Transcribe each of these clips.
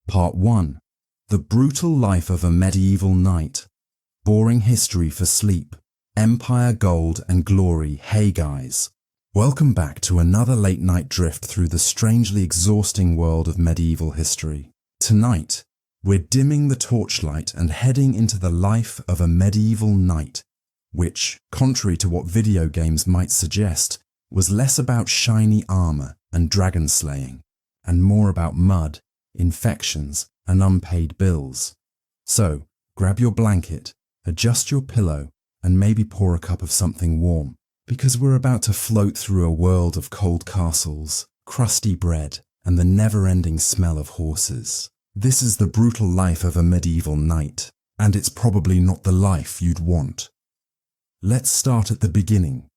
Part 1. The Brutal Life of a Medieval Knight. Boring history for sleep. Empire, gold and glory. Hey guys. Welcome back to another late night drift through the strangely exhausting world of medieval history. Tonight, we're dimming the torchlight and heading into the life of a medieval knight, which, contrary to what video games might suggest, was less about shiny armor and dragon slaying, and more about mud, infections, and unpaid bills. So, grab your blanket, adjust your pillow, and maybe pour a cup of something warm, because we're about to float through a world of cold castles, crusty bread, and the never-ending smell of horses. This is the brutal life of a medieval knight, and it's probably not the life you'd want. Let's start at the beginning,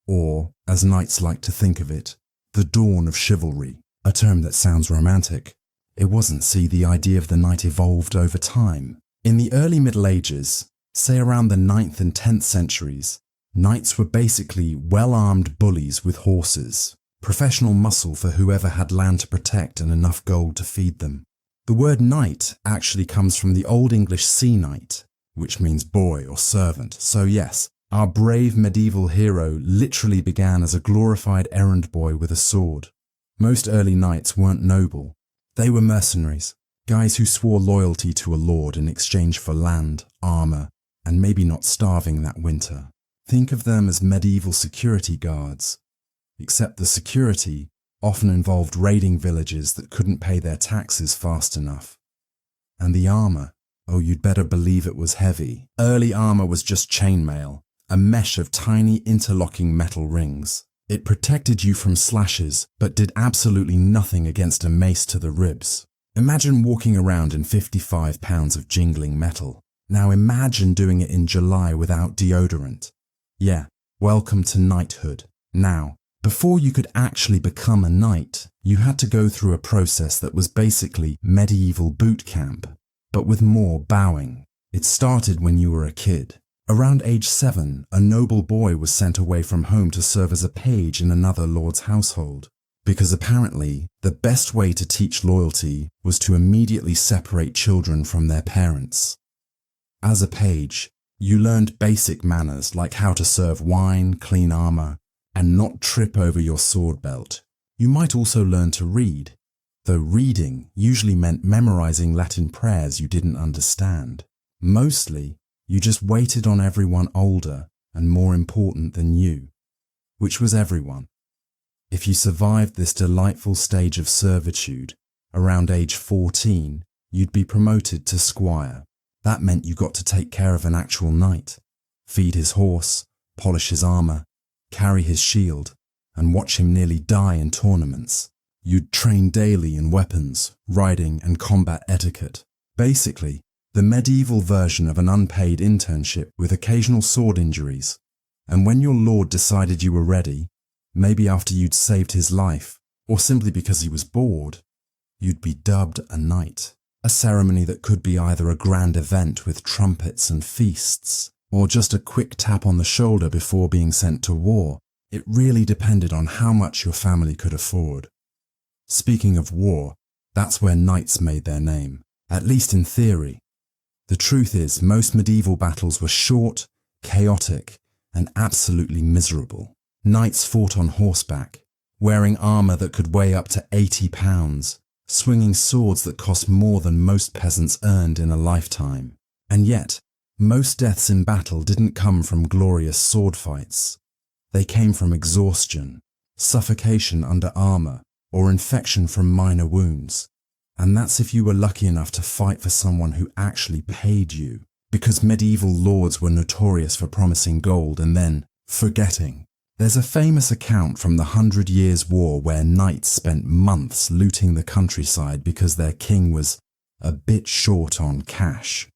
or, as knights like to think of it, the dawn of chivalry, a term that sounds romantic. It wasn't. See, the idea of the knight evolved over time. In the early Middle Ages, say around the 9th and 10th centuries, knights were basically well-armed bullies with horses, professional muscle for whoever had land to protect and enough gold to feed them. The word knight actually comes from the Old English sea knight, which means boy or servant. So yes, our brave medieval hero literally began as a glorified errand boy with a sword. Most early knights weren't noble. They were mercenaries, guys who swore loyalty to a lord in exchange for land, armor, and maybe not starving that winter. Think of them as medieval security guards, except the security often involved raiding villages that couldn't pay their taxes fast enough. And the armor, oh, you'd better believe it was heavy. Early armor was just chainmail, a mesh of tiny interlocking metal rings. It protected you from slashes, but did absolutely nothing against a mace to the ribs. Imagine walking around in 55 pounds of jingling metal. Now imagine doing it in July without deodorant. Yeah, welcome to knighthood. Now, before you could actually become a knight, you had to go through a process that was basically medieval boot camp, but with more bowing. It started when you were a kid. Around age 7, a noble boy was sent away from home to serve as a page in another lord's household, because apparently the best way to teach loyalty was to immediately separate children from their parents. As a page, you learned basic manners like how to serve wine, clean armor, and not trip over your sword belt. You might also learn to read, though reading usually meant memorizing Latin prayers you didn't understand. Mostly, you just waited on everyone older and more important than you, which was everyone. If you survived this delightful stage of servitude, around age 14, you'd be promoted to squire. That meant you got to take care of an actual knight, feed his horse, polish his armor, carry his shield, and watch him nearly die in tournaments. You'd train daily in weapons, riding, and combat etiquette. Basically, the medieval version of an unpaid internship with occasional sword injuries. And when your lord decided you were ready, maybe after you'd saved his life, or simply because he was bored, you'd be dubbed a knight. A ceremony that could be either a grand event with trumpets and feasts, or just a quick tap on the shoulder before being sent to war. It really depended on how much your family could afford. Speaking of war, that's where knights made their name, at least in theory. The truth is, most medieval battles were short, chaotic, and absolutely miserable. Knights fought on horseback, wearing armor that could weigh up to 80 pounds, swinging swords that cost more than most peasants earned in a lifetime. And yet, most deaths in battle didn't come from glorious sword fights. They came from exhaustion, suffocation under armor, or infection from minor wounds. And that's if you were lucky enough to fight for someone who actually paid you, because medieval lords were notorious for promising gold and then forgetting. There's a famous account from the 100 Years' War where knights spent months looting the countryside because their king was a bit short on cash.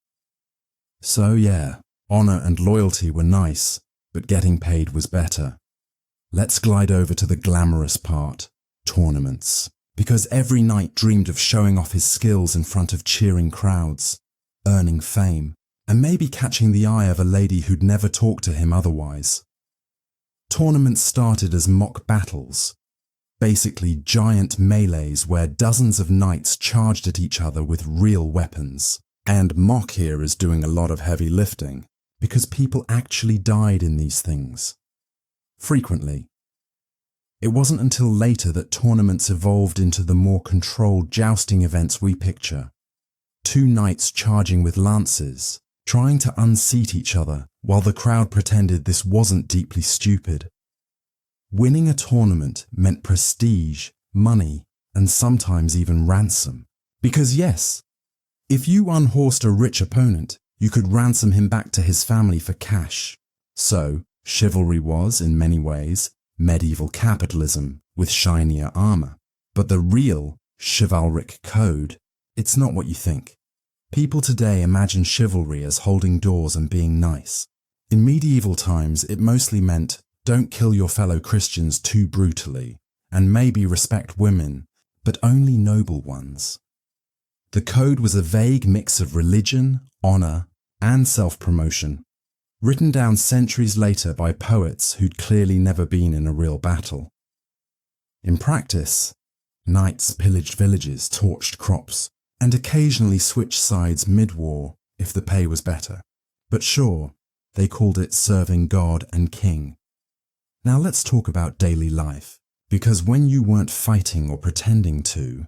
So yeah, honor and loyalty were nice, but getting paid was better. Let's glide over to the glamorous part, tournaments. Because every knight dreamed of showing off his skills in front of cheering crowds, earning fame, and maybe catching the eye of a lady who'd never talk to him otherwise. Tournaments started as mock battles. Basically giant melees where dozens of knights charged at each other with real weapons. And Mock here is doing a lot of heavy lifting, because people actually died in these things. Frequently. It wasn't until later that tournaments evolved into the more controlled jousting events we picture. Two knights charging with lances, trying to unseat each other while the crowd pretended this wasn't deeply stupid. Winning a tournament meant prestige, money, and sometimes even ransom. Because yes, if you unhorsed a rich opponent, you could ransom him back to his family for cash. So, chivalry was, in many ways, medieval capitalism with shinier armor. But the real chivalric code, it's not what you think. People today imagine chivalry as holding doors and being nice. In medieval times, it mostly meant don't kill your fellow Christians too brutally, and maybe respect women, but only noble ones. The code was a vague mix of religion, honor, and self-promotion, written down centuries later by poets who'd clearly never been in a real battle. In practice, knights pillaged villages, torched crops, and occasionally switched sides mid-war if the pay was better. But sure, they called it serving God and King. Now let's talk about daily life, because when you weren't fighting or pretending to,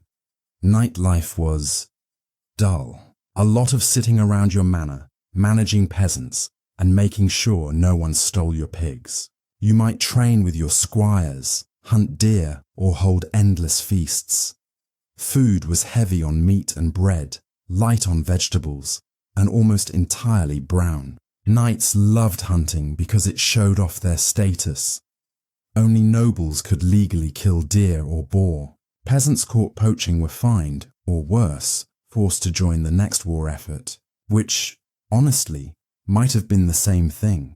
night life was dull. A lot of sitting around your manor, managing peasants, and making sure no one stole your pigs. You might train with your squires, hunt deer, or hold endless feasts. Food was heavy on meat and bread, light on vegetables, and almost entirely brown. Knights loved hunting because it showed off their status. Only nobles could legally kill deer or boar. Peasants caught poaching were fined, or worse, forced to join the next war effort, which, honestly, might have been the same thing.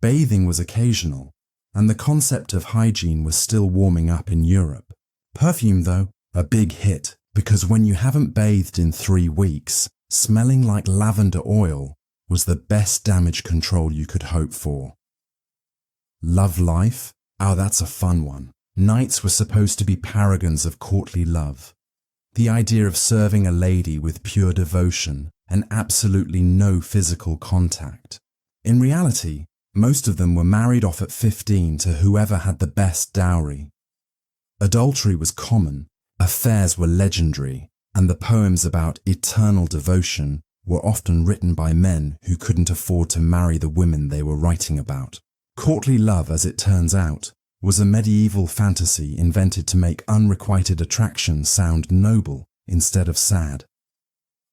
Bathing was occasional, and the concept of hygiene was still warming up in Europe. Perfume, though, a big hit, because when you haven't bathed in 3 weeks, smelling like lavender oil was the best damage control you could hope for. Love life? Oh, that's a fun one. Knights were supposed to be paragons of courtly love. The idea of serving a lady with pure devotion and absolutely no physical contact. In reality, most of them were married off at 15 to whoever had the best dowry. Adultery was common, affairs were legendary, and the poems about eternal devotion were often written by men who couldn't afford to marry the women they were writing about. Courtly love, as it turns out, was a medieval fantasy invented to make unrequited attraction sound noble instead of sad.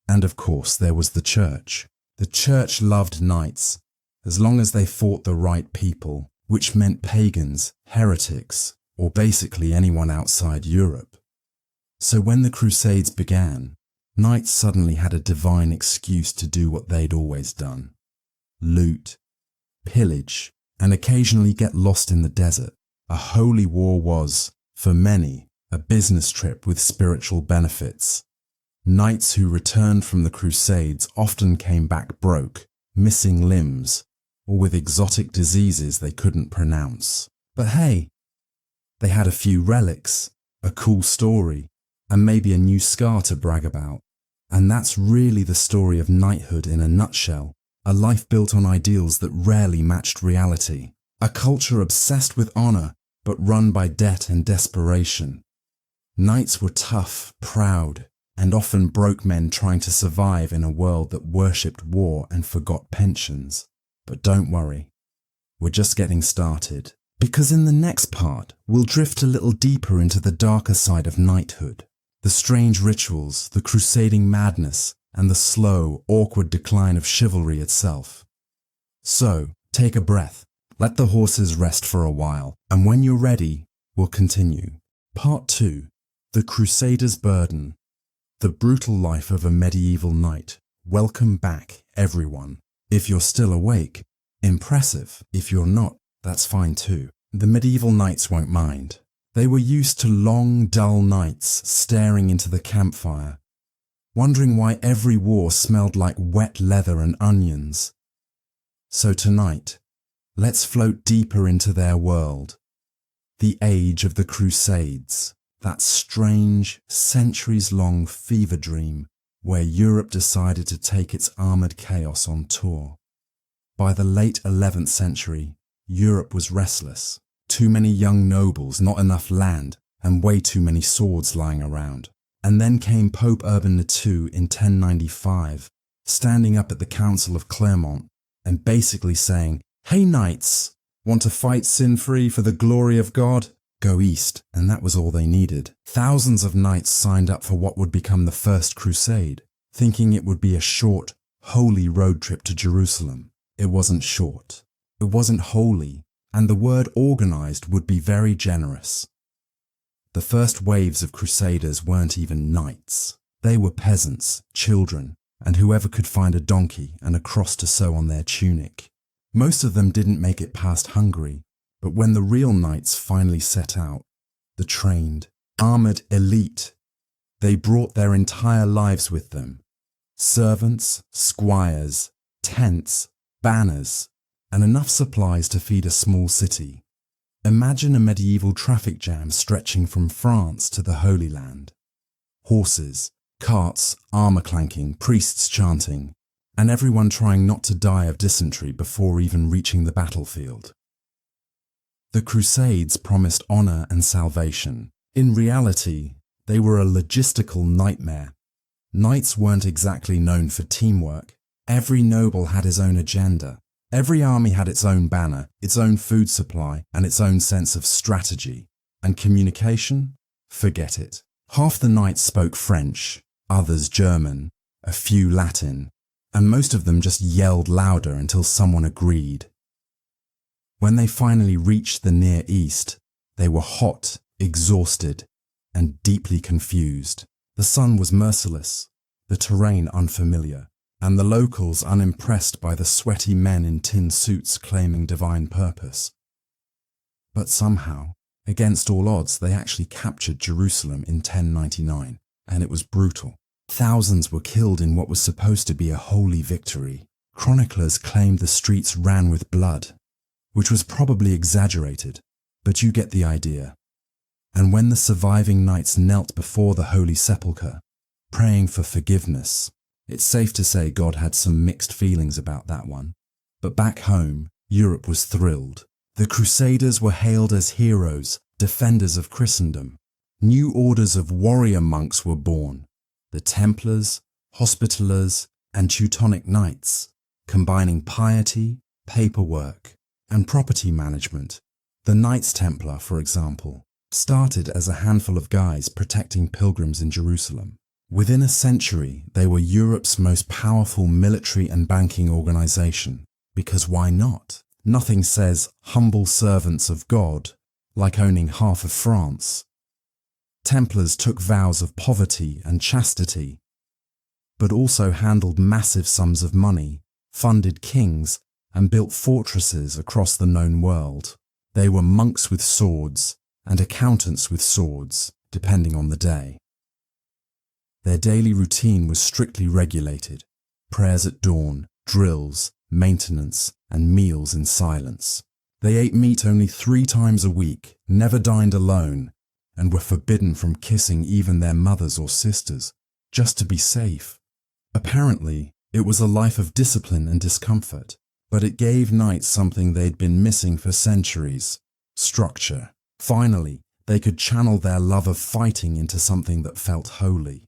And of course there was the church. The church loved knights, as long as they fought the right people, which meant pagans, heretics, or basically anyone outside Europe. So when the Crusades began, knights suddenly had a divine excuse to do what they'd always done: loot, pillage, and occasionally get lost in the desert. A holy war was, for many, a business trip with spiritual benefits. Knights who returned from the Crusades often came back broke, missing limbs, or with exotic diseases they couldn't pronounce. But hey, they had a few relics, a cool story, and maybe a new scar to brag about. And that's really the story of knighthood in a nutshell, a life built on ideals that rarely matched reality, a culture obsessed with honor but run by debt and desperation. Knights were tough, proud, and often broke men trying to survive in a world that worshipped war and forgot pensions. But don't worry, we're just getting started, because in the next part we'll drift a little deeper into the darker side of knighthood, the strange rituals, the crusading madness, and the slow, awkward decline of chivalry itself. So, take a breath, let the horses rest for a while, and when you're ready, we'll continue. Part 2. The Crusader's Burden. The brutal life of a medieval knight. Welcome back, everyone. If you're still awake, impressive. If you're not, that's fine too. The medieval knights won't mind. They were used to long, dull nights staring into the campfire, wondering why every war smelled like wet leather and onions. So tonight, let's float deeper into their world. The Age of the Crusades, that strange, centuries-long fever dream where Europe decided to take its armoured chaos on tour. By the late 11th century, Europe was restless. Too many young nobles, not enough land, and way too many swords lying around. And then came Pope Urban II in 1095, standing up at the Council of Clermont and basically saying, "Hey knights, want to fight sin-free for the glory of God? Go east." And that was all they needed. Thousands of knights signed up for what would become the First Crusade, thinking it would be a short, holy road trip to Jerusalem. It wasn't short. It wasn't holy, and the word organized would be very generous. The first waves of crusaders weren't even knights. They were peasants, children, and whoever could find a donkey and a cross to sew on their tunic. Most of them didn't make it past Hungary, but when the real knights finally set out, the trained, armoured elite, they brought their entire lives with them. Servants, squires, tents, banners, and enough supplies to feed a small city. Imagine a medieval traffic jam stretching from France to the Holy Land. Horses, carts, armour clanking, priests chanting, and everyone trying not to die of dysentery before even reaching the battlefield. The Crusades promised honour and salvation. In reality, they were a logistical nightmare. Knights weren't exactly known for teamwork. Every noble had his own agenda. Every army had its own banner, its own food supply, and its own sense of strategy. And communication? Forget it. Half the knights spoke French, others German, a few Latin, and most of them just yelled louder until someone agreed. When they finally reached the Near East, they were hot, exhausted, and deeply confused. The sun was merciless, the terrain unfamiliar, and the locals unimpressed by the sweaty men in tin suits claiming divine purpose. But somehow, against all odds, they actually captured Jerusalem in 1099, and it was brutal. Thousands were killed in what was supposed to be a holy victory. Chroniclers claimed the streets ran with blood, which was probably exaggerated, but you get the idea. And when the surviving knights knelt before the Holy Sepulchre, praying for forgiveness, it's safe to say God had some mixed feelings about that one. But back home, Europe was thrilled. The Crusaders were hailed as heroes, defenders of Christendom. New orders of warrior monks were born. The Templars, Hospitallers, and Teutonic Knights, combining piety, paperwork, and property management. The Knights Templar, for example, started as a handful of guys protecting pilgrims in Jerusalem. Within a century, they were Europe's most powerful military and banking organization. Because why not? Nothing says humble servants of God like owning half of France. Templars took vows of poverty and chastity, but also handled massive sums of money, funded kings, and built fortresses across the known world. They were monks with swords and accountants with swords, depending on the day. Their daily routine was strictly regulated: prayers at dawn, drills, maintenance, and meals in silence. They ate meat only 3 times a week, never dined alone, and were forbidden from kissing even their mothers or sisters, just to be safe. Apparently, it was a life of discipline and discomfort, but it gave knights something they'd been missing for centuries: structure. Finally, they could channel their love of fighting into something that felt holy.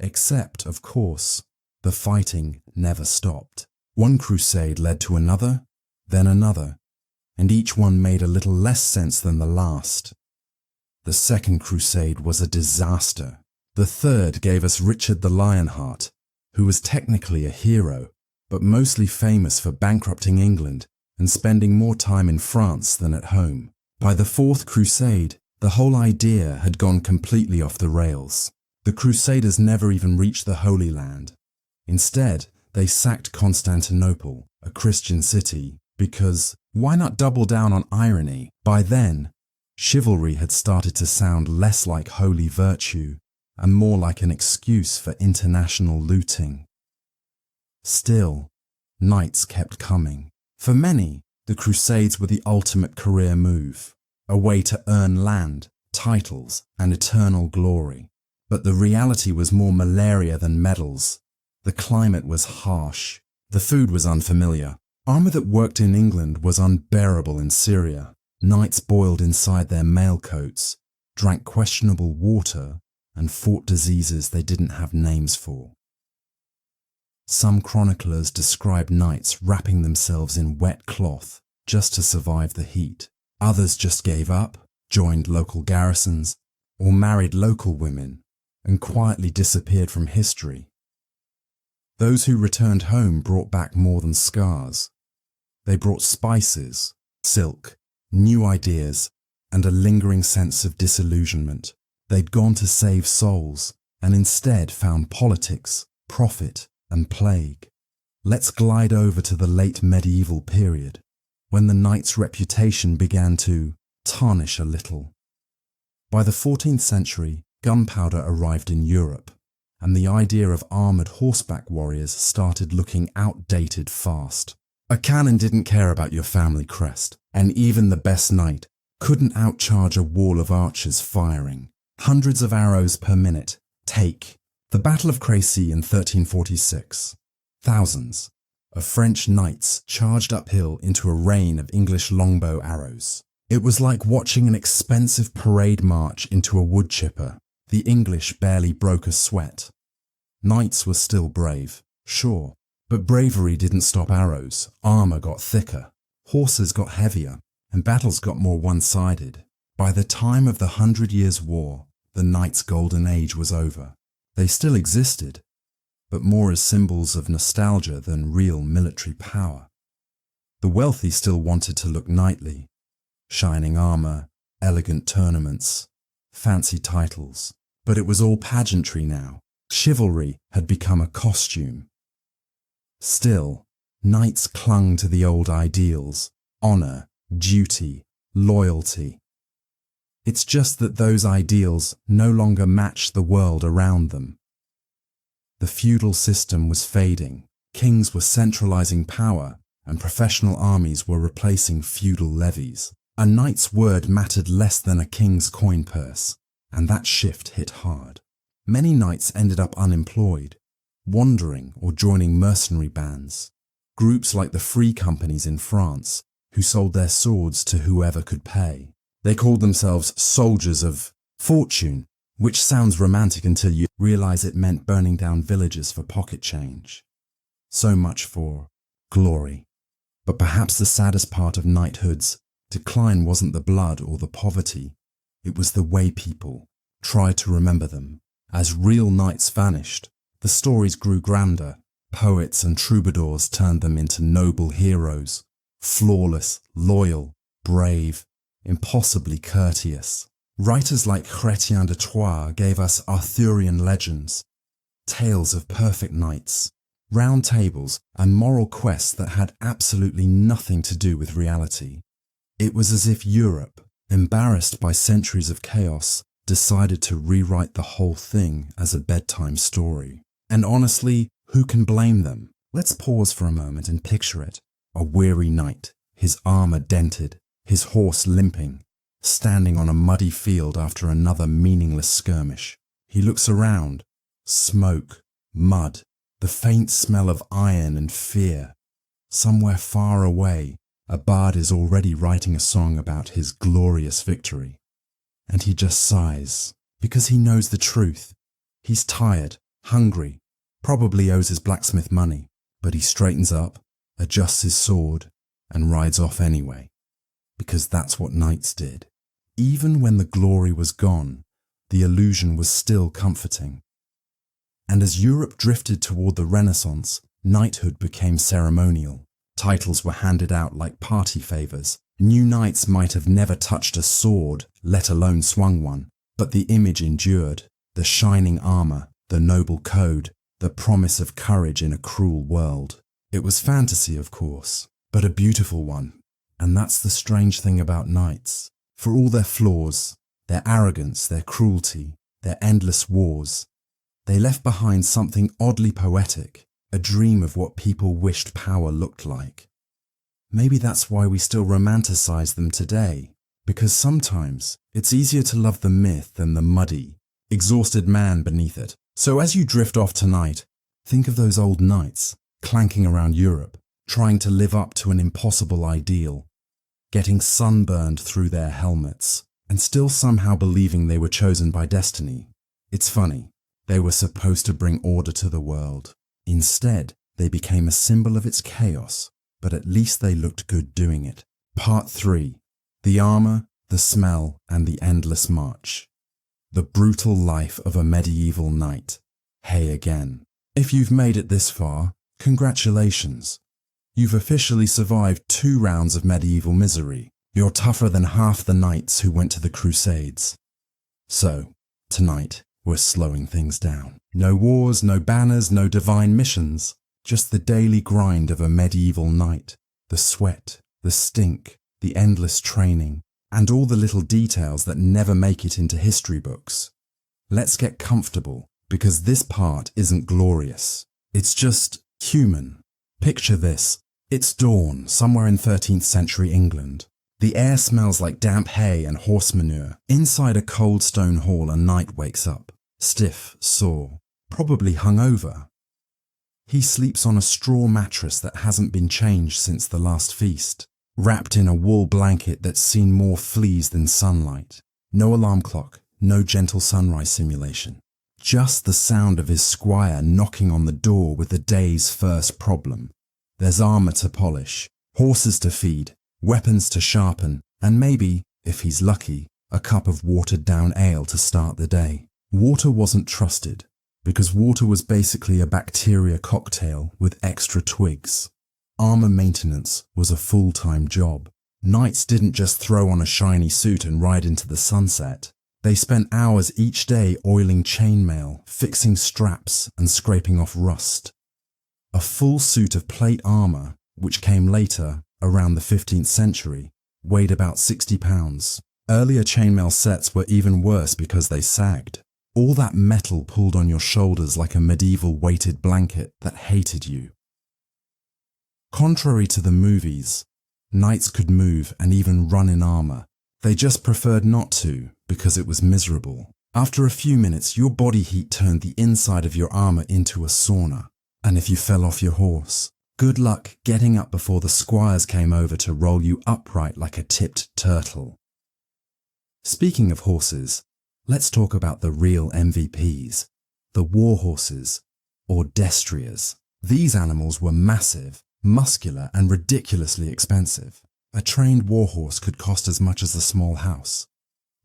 Except, of course, the fighting never stopped. One crusade led to another, then another, and each one made a little less sense than the last. The Second Crusade was a disaster. The third gave us Richard the Lionheart, who was technically a hero, but mostly famous for bankrupting England and spending more time in France than at home. By the Fourth Crusade, the whole idea had gone completely off the rails. The Crusaders never even reached the Holy Land. Instead, they sacked Constantinople, a Christian city, because why not double down on irony? By then, chivalry had started to sound less like holy virtue and more like an excuse for international looting. Still, knights kept coming. For many, the Crusades were the ultimate career move. a way to earn land, titles, and eternal glory. But the reality was more malaria than medals. The climate was harsh. The food was unfamiliar. Armour that worked in England was unbearable in Syria. Knights boiled inside their mailcoats, drank questionable water, and fought diseases they didn't have names for. Some chroniclers describe knights wrapping themselves in wet cloth just to survive the heat. Others just gave up, joined local garrisons, or married local women, and quietly disappeared from history. Those who returned home brought back more than scars. They brought spices, silk, new ideas, and a lingering sense of disillusionment. They'd gone to save souls, and instead found politics, profit, and plague. Let's glide over to the late medieval period, when the knight's reputation began to tarnish a little. By the 14th century, gunpowder arrived in Europe, and the idea of armoured horseback warriors started looking outdated fast. A cannon didn't care about your family crest, and even the best knight couldn't outcharge a wall of archers firing hundreds of arrows per minute. Take the Battle of Crécy in 1346. Thousands of French knights charged uphill into a rain of English longbow arrows. It was like watching an expensive parade march into a wood chipper. The English barely broke a sweat. Knights were still brave, sure, but bravery didn't stop arrows. Armour got thicker, horses got heavier, and battles got more one-sided. By the time of the 100 Years' War, the knights' golden age was over. They still existed, but more as symbols of nostalgia than real military power. The wealthy still wanted to look knightly. Shining armour, elegant tournaments, fancy titles. But it was all pageantry now. Chivalry had become a costume. Still, knights clung to the old ideals: honour, duty, loyalty. It's just that those ideals no longer matched the world around them. The feudal system was fading, kings were centralising power, and professional armies were replacing feudal levies. A knight's word mattered less than a king's coin purse, and that shift hit hard. Many knights ended up unemployed, wandering or joining mercenary bands, groups like the Free Companies in France, who sold their swords to whoever could pay. They called themselves soldiers of fortune, which sounds romantic until you realize it meant burning down villages for pocket change. So much for glory. But perhaps the saddest part of knighthood's decline wasn't the blood or the poverty. It was the way people tried to remember them. As real knights vanished, the stories grew grander. Poets and troubadours turned them into noble heroes, flawless, loyal, brave, impossibly courteous. Writers like Chrétien de Troyes gave us Arthurian legends, tales of perfect knights, round tables, and moral quests that had absolutely nothing to do with reality. It was as if Europe, embarrassed by centuries of chaos, decided to rewrite the whole thing as a bedtime story. And honestly, who can blame them? Let's pause for a moment and picture it. A weary knight, his armour dented, his horse limping, standing on a muddy field after another meaningless skirmish. He looks around. Smoke, mud, the faint smell of iron and fear. Somewhere far away, a bard is already writing a song about his glorious victory. And he just sighs, because he knows the truth. He's tired, hungry, probably owes his blacksmith money, but he straightens up, adjusts his sword, and rides off anyway. Because that's what knights did. Even when the glory was gone, the illusion was still comforting. And as Europe drifted toward the Renaissance, knighthood became ceremonial. Titles were handed out like party favours. New knights might have never touched a sword, let alone swung one, but the image endured. The shining armour, the noble code, the promise of courage in a cruel world. It was fantasy, of course, but a beautiful one. And that's the strange thing about knights. For all their flaws, their arrogance, their cruelty, their endless wars, they left behind something oddly poetic, a dream of what people wished power looked like. Maybe that's why we still romanticize them today, because sometimes it's easier to love the myth than the muddy, exhausted man beneath it. So as you drift off tonight, think of those old knights clanking around Europe, trying to live up to an impossible ideal, getting sunburned through their helmets, and still somehow believing they were chosen by destiny. It's funny, they were supposed to bring order to the world. Instead, they became a symbol of its chaos, but at least they looked good doing it. Part 3. The armor, the smell, and the endless march. The brutal life of a medieval knight. Hey again. If you've made it this far, congratulations. You've officially survived 2 rounds of medieval misery. You're tougher than half the knights who went to the Crusades. So, tonight, we're slowing things down. No wars, no banners, no divine missions. Just the daily grind of a medieval knight. The sweat, the stink, the endless training, and all the little details that never make it into history books. Let's get comfortable, because this part isn't glorious. It's just human. Picture this. It's dawn, somewhere in 13th century England. The air smells like damp hay and horse manure. Inside a cold stone hall, a knight wakes up, stiff, sore, probably hungover. He sleeps on a straw mattress that hasn't been changed since the last feast, wrapped in a wool blanket that's seen more fleas than sunlight. No alarm clock, no gentle sunrise simulation. Just the sound of his squire knocking on the door with the day's first problem. There's armor to polish, horses to feed, weapons to sharpen, and maybe, if he's lucky, a cup of watered-down ale to start the day. Water wasn't trusted, because water was basically a bacteria cocktail with extra twigs. Armor maintenance was a full-time job. Knights didn't just throw on a shiny suit and ride into the sunset. They spent hours each day oiling chainmail, fixing straps, and scraping off rust. A full suit of plate armor, which came later, around the 15th century, weighed about 60 pounds. Earlier chainmail sets were even worse because they sagged. All that metal pulled on your shoulders like a medieval weighted blanket that hated you. Contrary to the movies, knights could move and even run in armor. They just preferred not to because it was miserable. After a few minutes, your body heat turned the inside of your armor into a sauna. And if you fell off your horse, good luck getting up before the squires came over to roll you upright like a tipped turtle. Speaking of horses, let's talk about the real MVPs, the war horses, or destriers. These animals were massive, muscular, and ridiculously expensive. A trained warhorse could cost as much as a small house.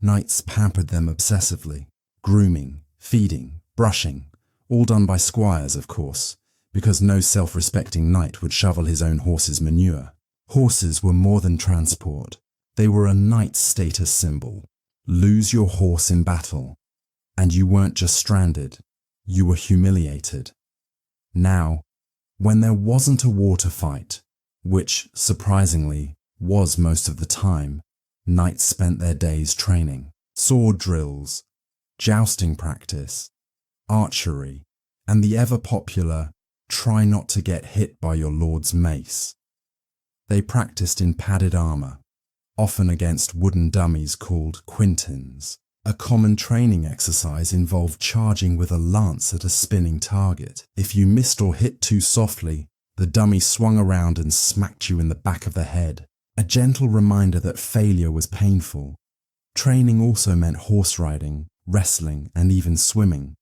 Knights pampered them obsessively, grooming, feeding, brushing, all done by squires, of course, because no self-respecting knight would shovel his own horse's manure. Horses were more than transport. They were a knight's status symbol. Lose your horse in battle, and you weren't just stranded, you were humiliated. Now, when there wasn't a war to fight, which, surprisingly, was most of the time, knights spent their days training. Sword drills, jousting practice, archery, and the ever-popular try not to get hit by your lord's mace. They practiced in padded armor, often against wooden dummies called quintins. A common training exercise involved charging with a lance at a spinning target. If you missed or hit too softly, the dummy swung around and smacked you in the back of the head. A gentle reminder that failure was painful. Training also meant horse riding, wrestling, and even swimming,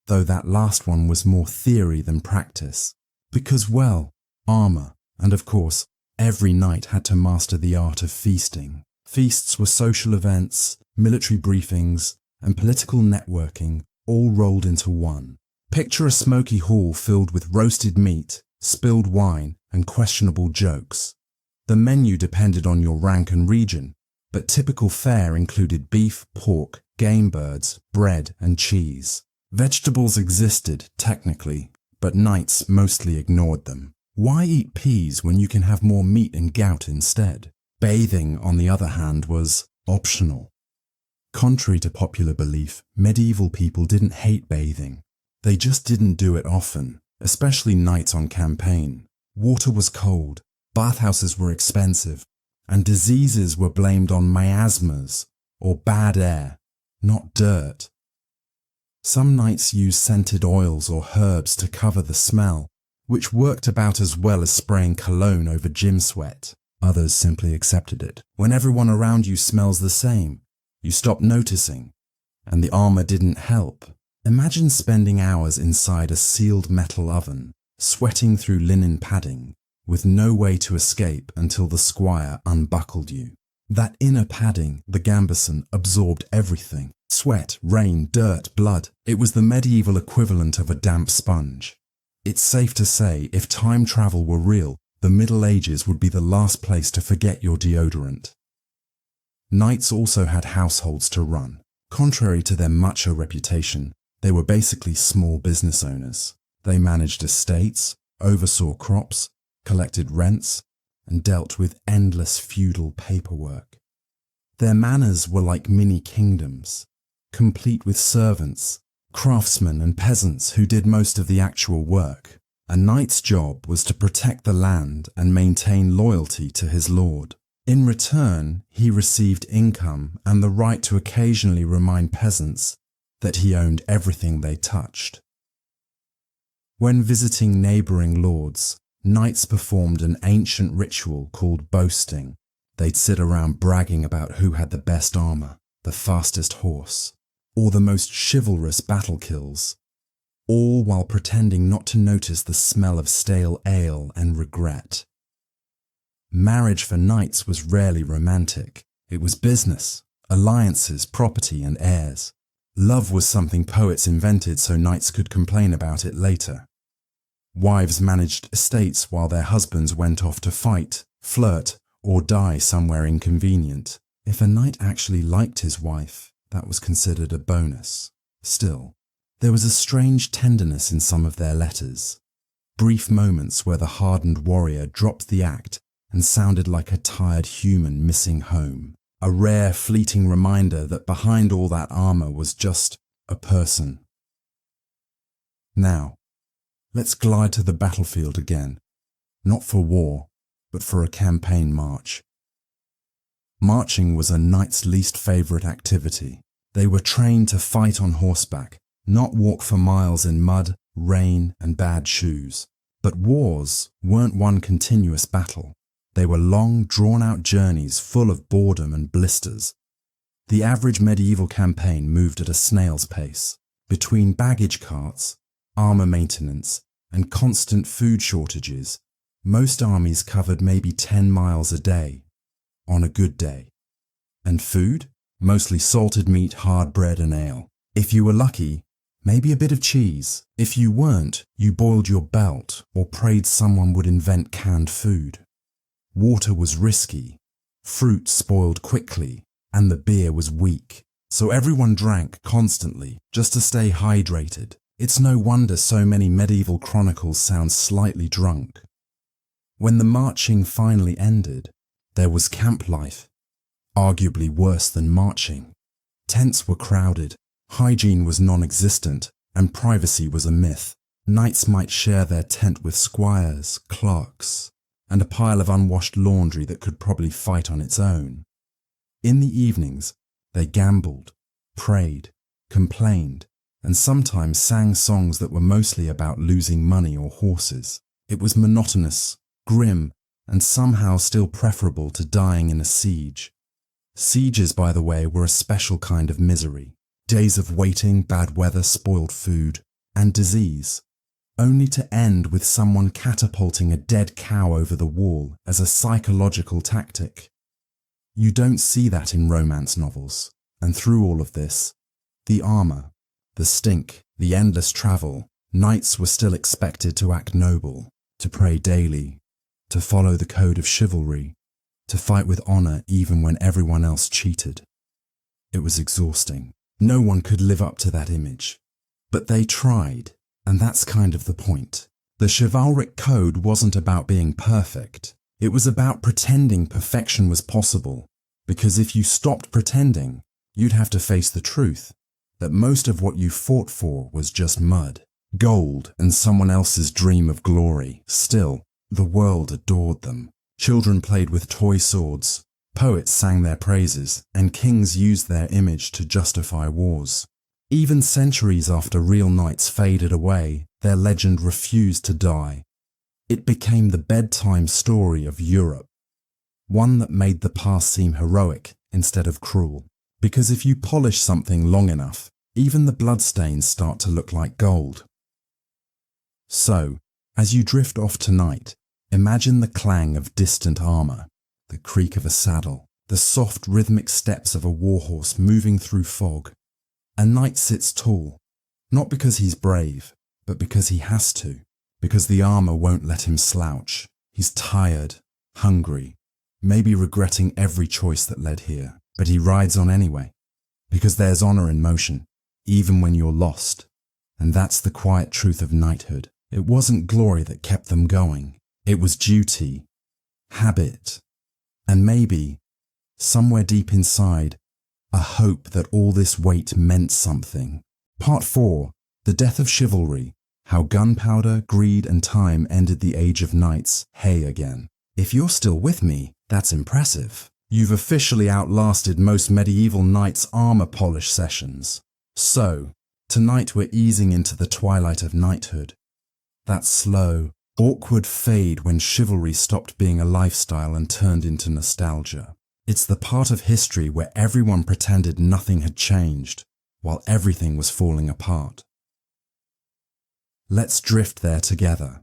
though that last one was more theory than practice. Because, well, armor, and of course, every knight had to master the art of feasting. Feasts were social events, military briefings, and political networking all rolled into one. Picture a smoky hall filled with roasted meat, spilled wine, and questionable jokes. The menu depended on your rank and region, but typical fare included beef, pork, game birds, bread, and cheese. Vegetables existed, technically, but knights mostly ignored them. Why eat peas when you can have more meat and gout instead? Bathing, on the other hand, was optional. Contrary to popular belief, medieval people didn't hate bathing. They just didn't do it often, especially nights on campaign. Water was cold, bathhouses were expensive, and diseases were blamed on miasmas or bad air, not dirt. Some knights used scented oils or herbs to cover the smell, which worked about as well as spraying cologne over gym sweat. Others simply accepted it. When everyone around you smells the same, you stop noticing, and the armor didn't help. Imagine spending hours inside a sealed metal oven, sweating through linen padding, with no way to escape until the squire unbuckled you. That inner padding, the gambeson, absorbed everything. Sweat, rain, dirt, blood. It was the medieval equivalent of a damp sponge. It's safe to say, if time travel were real, the Middle Ages would be the last place to forget your deodorant. Knights also had households to run. Contrary to their macho reputation, they were basically small business owners. They managed estates, oversaw crops, collected rents, and dealt with endless feudal paperwork. Their manors were like mini kingdoms, complete with servants, craftsmen and peasants who did most of the actual work. A knight's job was to protect the land and maintain loyalty to his lord. In return, he received income and the right to occasionally remind peasants that he owned everything they touched. When visiting neighbouring lords, knights performed an ancient ritual called boasting. They'd sit around bragging about who had the best armour, the fastest horse, or the most chivalrous battle kills, all while pretending not to notice the smell of stale ale and regret. Marriage for knights was rarely romantic. It was business, alliances, property and heirs. Love was something poets invented so knights could complain about it later. Wives managed estates while their husbands went off to fight, flirt, or die somewhere inconvenient. If a knight actually liked his wife, that was considered a bonus. Still, there was a strange tenderness in some of their letters. Brief moments where the hardened warrior dropped the act and sounded like a tired human missing home. A rare, fleeting reminder that behind all that armor was just a person. Now, let's glide to the battlefield again. Not for war, but for a campaign march. Marching was a knight's least favourite activity. They were trained to fight on horseback, not walk for miles in mud, rain and bad shoes. But wars weren't one continuous battle. They were long, drawn-out journeys full of boredom and blisters. The average medieval campaign moved at a snail's pace. Between baggage carts, armour maintenance, and constant food shortages, most armies covered maybe 10 miles a day, on a good day. And food? Mostly salted meat, hard bread and ale. If you were lucky, maybe a bit of cheese. If you weren't, you boiled your belt or prayed someone would invent canned food. Water was risky, fruit spoiled quickly, and the beer was weak. So everyone drank constantly, just to stay hydrated. It's no wonder so many medieval chronicles sound slightly drunk. When the marching finally ended, there was camp life, arguably worse than marching. Tents were crowded, hygiene was non-existent, and privacy was a myth. Knights might share their tent with squires, clerks, and a pile of unwashed laundry that could probably fight on its own. In the evenings, they gambled, prayed, complained, and sometimes sang songs that were mostly about losing money or horses. It was monotonous, grim, and somehow still preferable to dying in a siege. Sieges, by the way, were a special kind of misery. Days of waiting, bad weather, spoiled food, and disease, only to end with someone catapulting a dead cow over the wall as a psychological tactic. You don't see that in romance novels, and through all of this, the armour, the stink, the endless travel, knights were still expected to act noble, to pray daily, to follow the code of chivalry, to fight with honour even when everyone else cheated. It was exhausting. No one could live up to that image. But they tried, and that's kind of the point. The chivalric code wasn't about being perfect. It was about pretending perfection was possible, because if you stopped pretending, you'd have to face the truth that most of what you fought for was just mud, gold, and someone else's dream of glory. Still, the world adored them. Children played with toy swords, poets sang their praises, and kings used their image to justify wars. Even centuries after real knights faded away, their legend refused to die. It became the bedtime story of Europe, one that made the past seem heroic instead of cruel. Because if you polish something long enough, even the bloodstains start to look like gold. So, as you drift off tonight, imagine the clang of distant armor, the creak of a saddle, the soft rhythmic steps of a warhorse moving through fog. A knight sits tall, not because he's brave, but because he has to, because the armor won't let him slouch. He's tired, hungry, maybe regretting every choice that led here, but he rides on anyway, because there's honor in motion, even when you're lost. And that's the quiet truth of knighthood. It wasn't glory that kept them going. It was duty, habit, and maybe, somewhere deep inside, a hope that all this weight meant something. Part 4. The Death of Chivalry. How gunpowder, greed, and time ended the age of knights. Hey again. If you're still with me, that's impressive. You've officially outlasted most medieval knights' armor polish sessions. So, tonight we're easing into the twilight of knighthood. That slow, awkward fade when chivalry stopped being a lifestyle and turned into nostalgia. It's the part of history where everyone pretended nothing had changed, while everything was falling apart. Let's drift there together.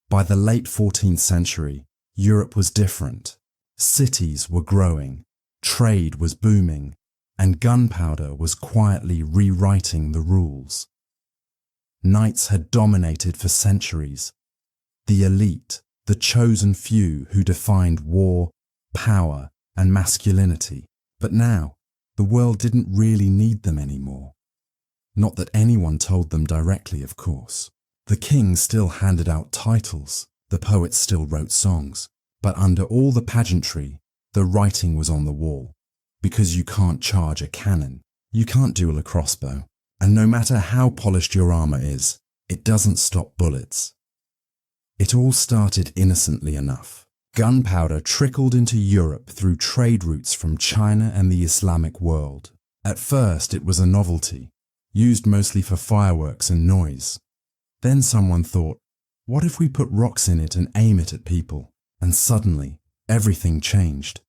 By the late 14th century, Europe was different. Cities were growing, trade was booming, and gunpowder was quietly rewriting the rules. Knights had dominated for centuries. The elite, the chosen few who defined war, power, and masculinity. But now, the world didn't really need them anymore. Not that anyone told them directly, of course. The king still handed out titles, the poets still wrote songs, but under all the pageantry, the writing was on the wall. Because you can't charge a cannon, you can't duel a crossbow, and no matter how polished your armor is, it doesn't stop bullets. It all started innocently enough. Gunpowder trickled into Europe through trade routes from China and the Islamic world. At first it was a novelty, used mostly for fireworks and noise. Then someone thought, what if we put rocks in it and aim it at people? And suddenly, everything changed.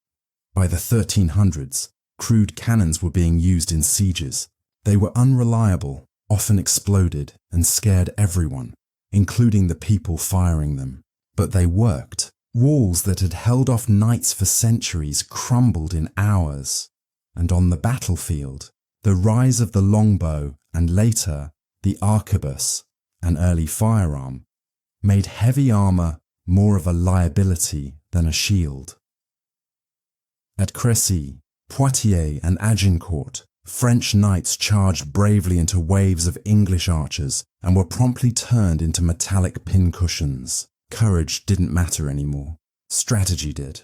By the 1300s, crude cannons were being used in sieges. They were unreliable, often exploded, and scared everyone, including the people firing them. But they worked. Walls that had held off knights for centuries crumbled in hours. And on the battlefield, the rise of the longbow and later the arquebus, an early firearm, made heavy armor more of a liability than a shield. At Crécy, Poitiers and Agincourt, French knights charged bravely into waves of English archers and were promptly turned into metallic pincushions. Courage didn't matter anymore. Strategy did.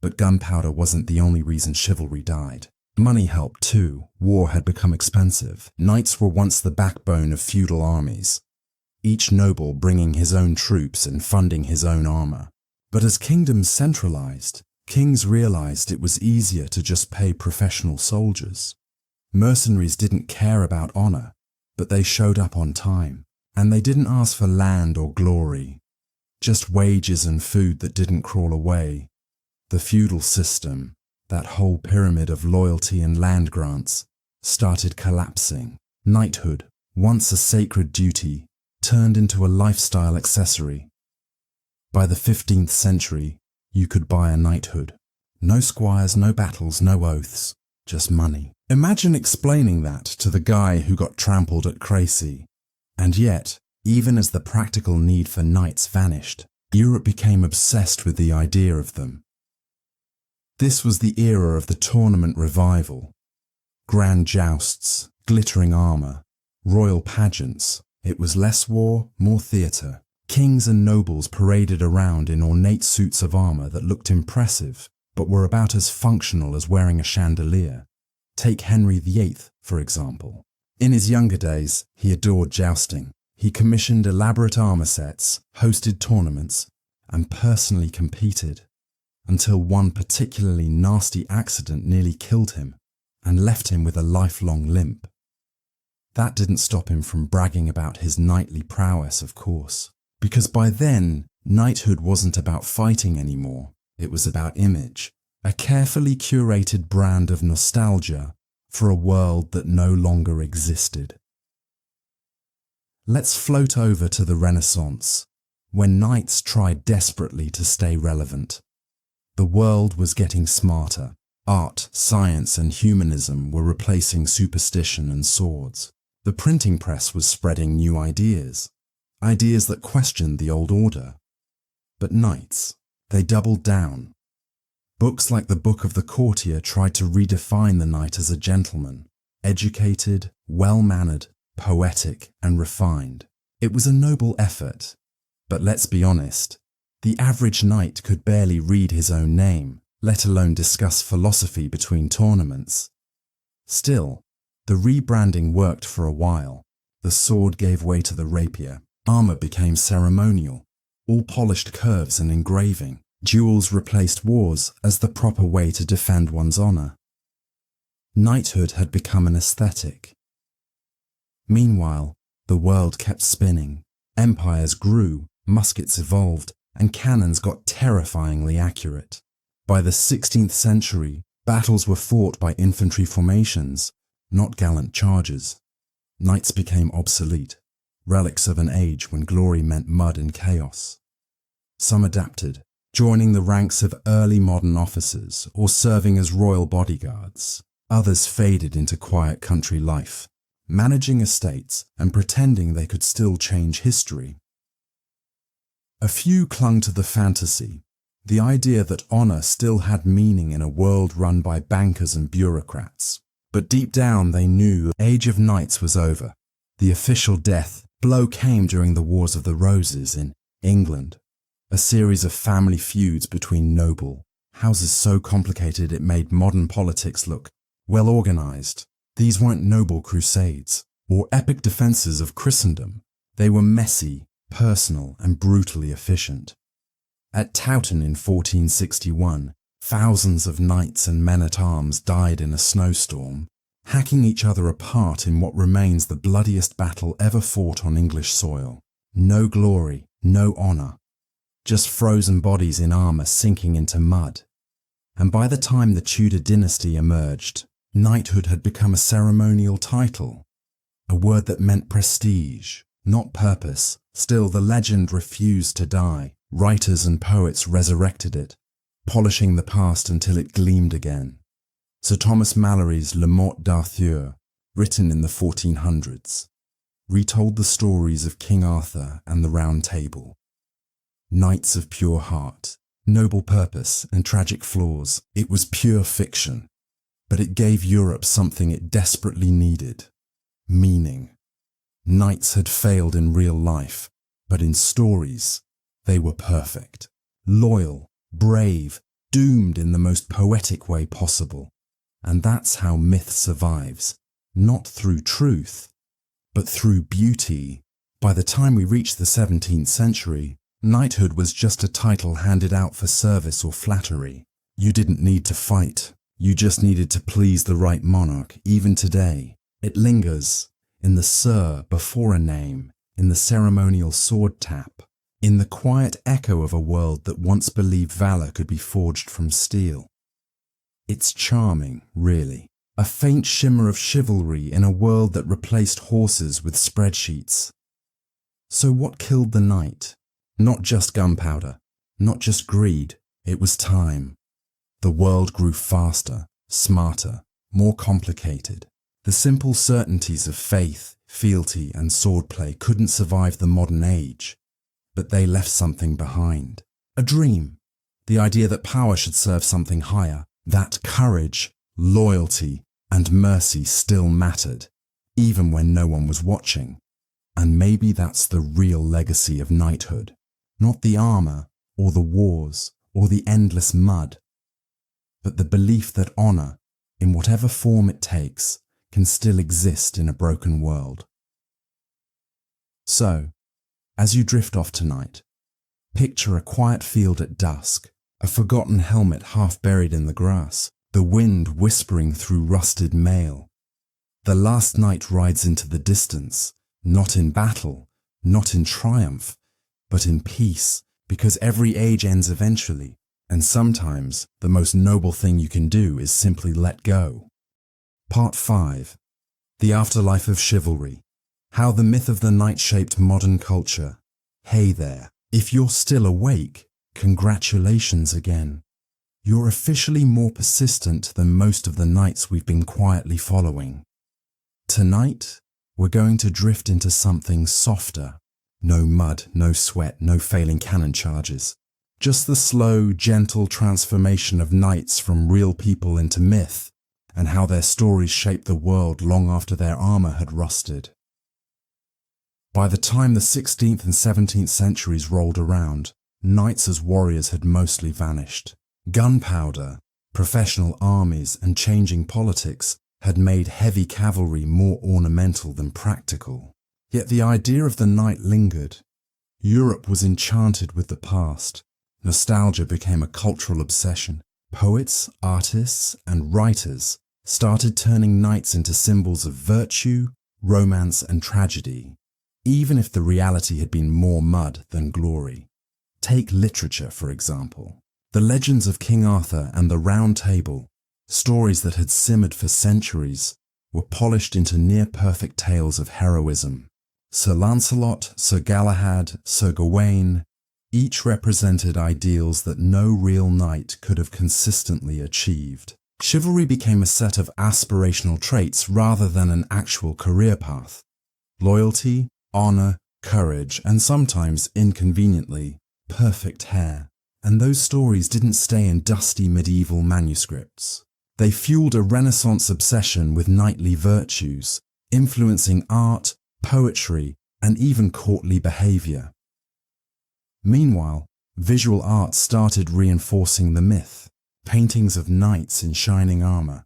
But gunpowder wasn't the only reason chivalry died. Money helped too. War had become expensive. Knights were once the backbone of feudal armies, each noble bringing his own troops and funding his own armor. But as kingdoms centralized, kings realized it was easier to just pay professional soldiers. Mercenaries didn't care about honor, but they showed up on time. And they didn't ask for land or glory, just wages and food that didn't crawl away. The feudal system, that whole pyramid of loyalty and land grants, started collapsing. Knighthood, once a sacred duty, turned into a lifestyle accessory. By the 15th century, you could buy a knighthood. No squires, no battles, no oaths, just money. Imagine explaining that to the guy who got trampled at Crécy. And yet, even as the practical need for knights vanished, Europe became obsessed with the idea of them. This was the era of the tournament revival. Grand jousts, glittering armor, royal pageants. It was less war, more theatre. Kings and nobles paraded around in ornate suits of armor that looked impressive, but were about as functional as wearing a chandelier. Take Henry VIII, for example. In his younger days, he adored jousting. He commissioned elaborate armor sets, hosted tournaments, and personally competed, until one particularly nasty accident nearly killed him and left him with a lifelong limp. That didn't stop him from bragging about his knightly prowess, of course, because by then, knighthood wasn't about fighting anymore. It was about image, a carefully curated brand of nostalgia for a world that no longer existed. Let's float over to the Renaissance, when knights tried desperately to stay relevant. The world was getting smarter. Art, science, and humanism were replacing superstition and swords. The printing press was spreading new ideas that questioned the old order. But knights, they doubled down. Books like the Book of the Courtier tried to redefine the knight as a gentleman, educated, well-mannered, poetic, and refined. It was a noble effort, but let's be honest, the average knight could barely read his own name, let alone discuss philosophy between tournaments. Still, the rebranding worked for a while. The sword gave way to the rapier. Armor became ceremonial, all polished curves and engraving. Duels replaced wars as the proper way to defend one's honor. Knighthood had become an aesthetic. Meanwhile, the world kept spinning. Empires grew, muskets evolved, and cannons got terrifyingly accurate. By the 16th century, battles were fought by infantry formations, not gallant charges. Knights became obsolete, relics of an age when glory meant mud and chaos. Some adapted, joining the ranks of early modern officers or serving as royal bodyguards. Others faded into quiet country life, managing estates and pretending they could still change history. A few clung to the fantasy, the idea that honor still had meaning in a world run by bankers and bureaucrats. But deep down they knew the age of knights was over. The official death blow came during the Wars of the Roses in England, a series of family feuds between noble houses so complicated it made modern politics look well organized. These weren't noble crusades or epic defenses of Christendom. They were messy, personal, and brutally efficient. At Towton in 1461, thousands of knights and men-at-arms died in a snowstorm, hacking each other apart in what remains the bloodiest battle ever fought on English soil. No glory, no honour, just frozen bodies in armour sinking into mud. And by the time the Tudor dynasty emerged, knighthood had become a ceremonial title, a word that meant prestige, not purpose. Still, the legend refused to die. Writers and poets resurrected it, polishing the past until it gleamed again. Sir Thomas Malory's Le Morte d'Arthur, written in the 1400s, retold the stories of King Arthur and the Round Table. Knights of pure heart, noble purpose, and tragic flaws. It was pure fiction, but it gave Europe something it desperately needed: meaning. Knights had failed in real life, but in stories, they were perfect. Loyal, brave, doomed in the most poetic way possible. And that's how myth survives, not through truth, but through beauty. By the time we reached the 17th century, knighthood was just a title handed out for service or flattery. You didn't need to fight. You just needed to please the right monarch. Even today, it lingers in the Sir before a name, in the ceremonial sword tap, in the quiet echo of a world that once believed valor could be forged from steel. It's charming, really. A faint shimmer of chivalry in a world that replaced horses with spreadsheets. So what killed the knight? Not just gunpowder, not just greed, it was time. The world grew faster, smarter, more complicated. The simple certainties of faith, fealty, and swordplay couldn't survive the modern age, but they left something behind. A dream. The idea that power should serve something higher, that courage, loyalty, and mercy still mattered, even when no one was watching. And maybe that's the real legacy of knighthood. Not the armor, or the wars, or the endless mud, but the belief that honor, in whatever form it takes, can still exist in a broken world. So, as you drift off tonight, Picture a quiet field at dusk, a forgotten helmet half buried in the grass, the wind whispering through rusted mail. The last knight rides into the distance, not in battle, not in triumph, but in peace, because every age ends eventually, and sometimes the most noble thing you can do is simply let go. Part 5. The Afterlife of Chivalry. How the myth of the knight shaped modern culture. Hey there, if you're still awake, congratulations again. You're officially more persistent than most of the knights we've been quietly following. Tonight, we're going to drift into something softer. No mud, no sweat, no failing cannon charges. Just the slow, gentle transformation of knights from real people into myth, and how their stories shaped the world long after their armor had rusted. By the time the 16th and 17th centuries rolled around, knights as warriors had mostly vanished. Gunpowder, professional armies, and changing politics had made heavy cavalry more ornamental than practical. Yet the idea of the knight lingered. Europe was enchanted with the past. Nostalgia became a cultural obsession. Poets, artists, and writers started turning knights into symbols of virtue, romance, and tragedy, even if the reality had been more mud than glory. Take literature, for example. The legends of King Arthur and the Round Table, stories that had simmered for centuries, were polished into near-perfect tales of heroism. Sir Lancelot, Sir Galahad, Sir Gawain, each represented ideals that no real knight could have consistently achieved. Chivalry became a set of aspirational traits rather than an actual career path. Loyalty, honor, courage, and sometimes, inconveniently, perfect hair. And those stories didn't stay in dusty medieval manuscripts. They fueled a Renaissance obsession with knightly virtues, influencing art, poetry, and even courtly behavior. Meanwhile, visual art started reinforcing the myth. Paintings of knights in shining armor,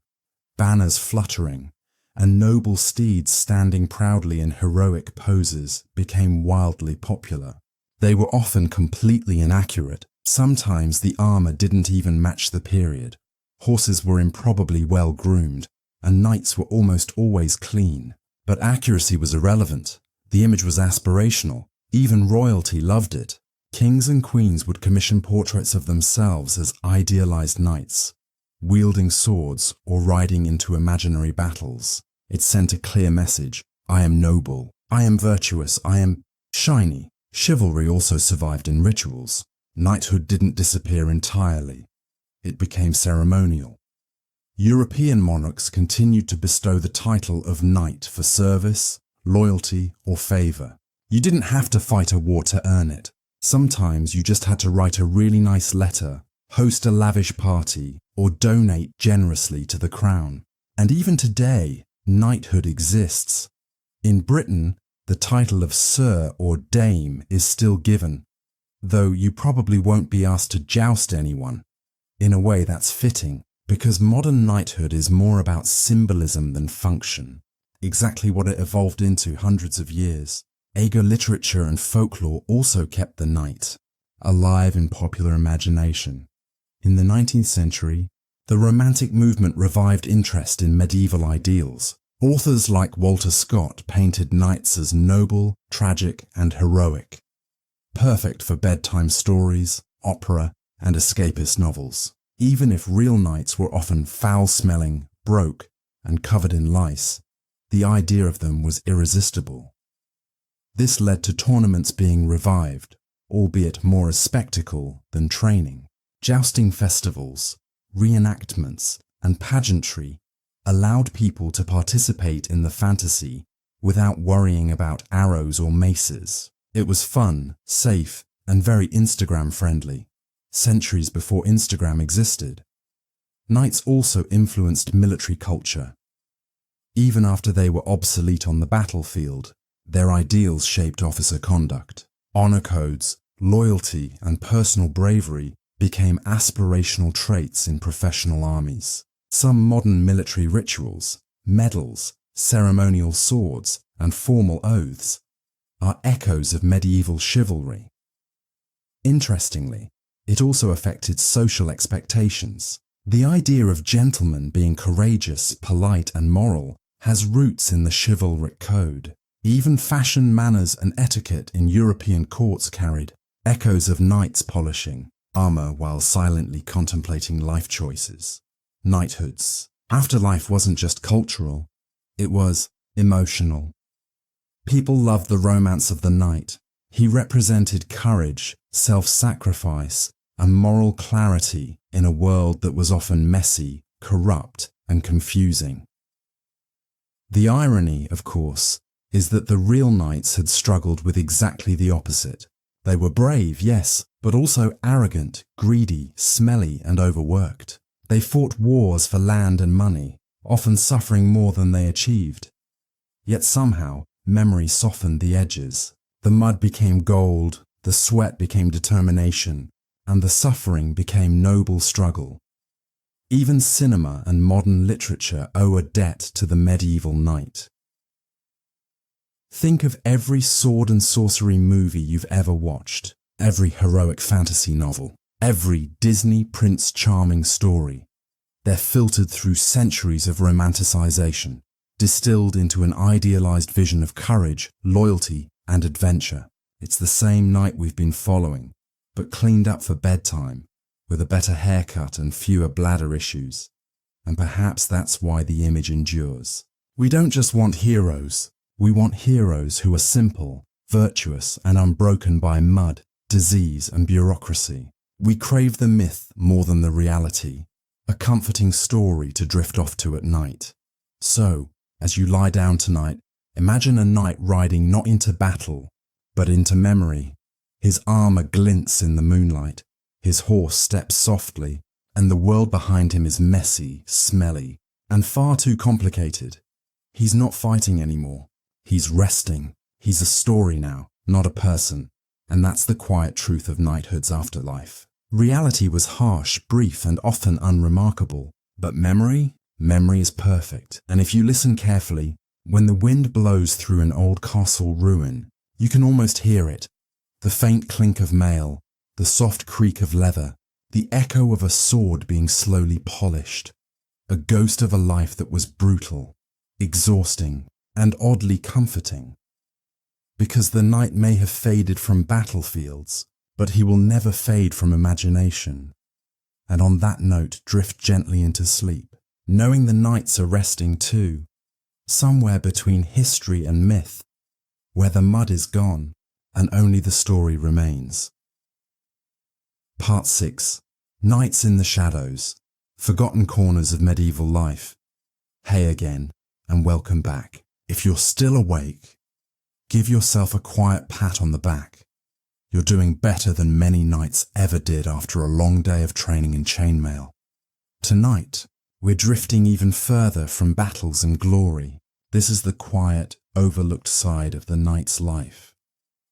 banners fluttering, and noble steeds standing proudly in heroic poses became wildly popular. They were often completely inaccurate. Sometimes the armor didn't even match the period. Horses were improbably well groomed, and knights were almost always clean. But accuracy was irrelevant. The image was aspirational. Even royalty loved it. Kings and queens would commission portraits of themselves as idealized knights, wielding swords or riding into imaginary battles. It sent a clear message: I am noble, I am virtuous, I am shiny. Chivalry also survived in rituals. Knighthood didn't disappear entirely. It became ceremonial. European monarchs continued to bestow the title of knight for service, loyalty, or favor. You didn't have to fight a war to earn it. Sometimes you just had to write a really nice letter, host a lavish party, or donate generously to the crown. And even today, knighthood exists. In Britain, the title of Sir or Dame is still given, though you probably won't be asked to joust anyone. In a way, that's fitting, because modern knighthood is more about symbolism than function, exactly what it evolved into hundreds of years. Ager literature and folklore also kept the knight alive in popular imagination. In the 19th century, the Romantic movement revived interest in medieval ideals. Authors like Walter Scott painted knights as noble, tragic, and heroic, perfect for bedtime stories, opera, and escapist novels. Even if real knights were often foul-smelling, broke, and covered in lice, the idea of them was irresistible. This led to tournaments being revived, albeit more as spectacle than training. Jousting festivals, reenactments, and pageantry allowed people to participate in the fantasy without worrying about arrows or maces. It was fun, safe, and very Instagram-friendly, centuries before Instagram existed. Knights also influenced military culture. Even after they were obsolete on the battlefield, their ideals shaped officer conduct. Honor codes, loyalty, and personal bravery became aspirational traits in professional armies. Some modern military rituals, medals, ceremonial swords, and formal oaths are echoes of medieval chivalry. Interestingly, it also affected social expectations. The idea of gentlemen being courageous, polite, and moral has roots in the chivalric code. Even fashion, manners, and etiquette in European courts carried echoes of knights polishing armor while silently contemplating life choices. Knighthoods. Afterlife wasn't just cultural, it was emotional. People loved the romance of the knight. He represented courage, self-sacrifice, and moral clarity in a world that was often messy, corrupt, and confusing. The irony, of course, is that the real knights had struggled with exactly the opposite. They were brave, yes, but also arrogant, greedy, smelly, and overworked. They fought wars for land and money, often suffering more than they achieved. Yet somehow, memory softened the edges. The mud became gold, the sweat became determination, and the suffering became noble struggle. Even cinema and modern literature owe a debt to the medieval knight. Think of every sword and sorcery movie you've ever watched, every heroic fantasy novel, every Disney Prince Charming story. They're filtered through centuries of romanticization, distilled into an idealized vision of courage, loyalty, and adventure. It's the same knight we've been following, but cleaned up for bedtime, with a better haircut and fewer bladder issues. And perhaps that's why the image endures. We don't just want heroes. We want heroes who are simple, virtuous, and unbroken by mud, disease, and bureaucracy. We crave the myth more than the reality, a comforting story to drift off to at night. So, as you lie down tonight, imagine a knight riding not into battle, but into memory. His armor glints in the moonlight, his horse steps softly, and the world behind him is messy, smelly, and far too complicated. He's not fighting anymore. He's resting. He's a story now, not a person. And that's the quiet truth of knighthood's afterlife. Reality was harsh, brief, and often unremarkable. But memory is perfect. And if you listen carefully, when the wind blows through an old castle ruin, you can almost hear it. The faint clink of mail, the soft creak of leather, the echo of a sword being slowly polished. A ghost of a life that was brutal, exhausting, and oddly comforting. Because the knight may have faded from battlefields, but he will never fade from imagination. And on that note, drift gently into sleep, knowing the knights are resting too, somewhere between history and myth, where the mud is gone and only the story remains. Part 6. Knights in the Shadows, Forgotten Corners of Medieval Life. Hey again, and welcome back. If you're still awake, give yourself a quiet pat on the back. You're doing better than many knights ever did after a long day of training in chainmail. Tonight, we're drifting even further from battles and glory. This is the quiet, overlooked side of the knight's life.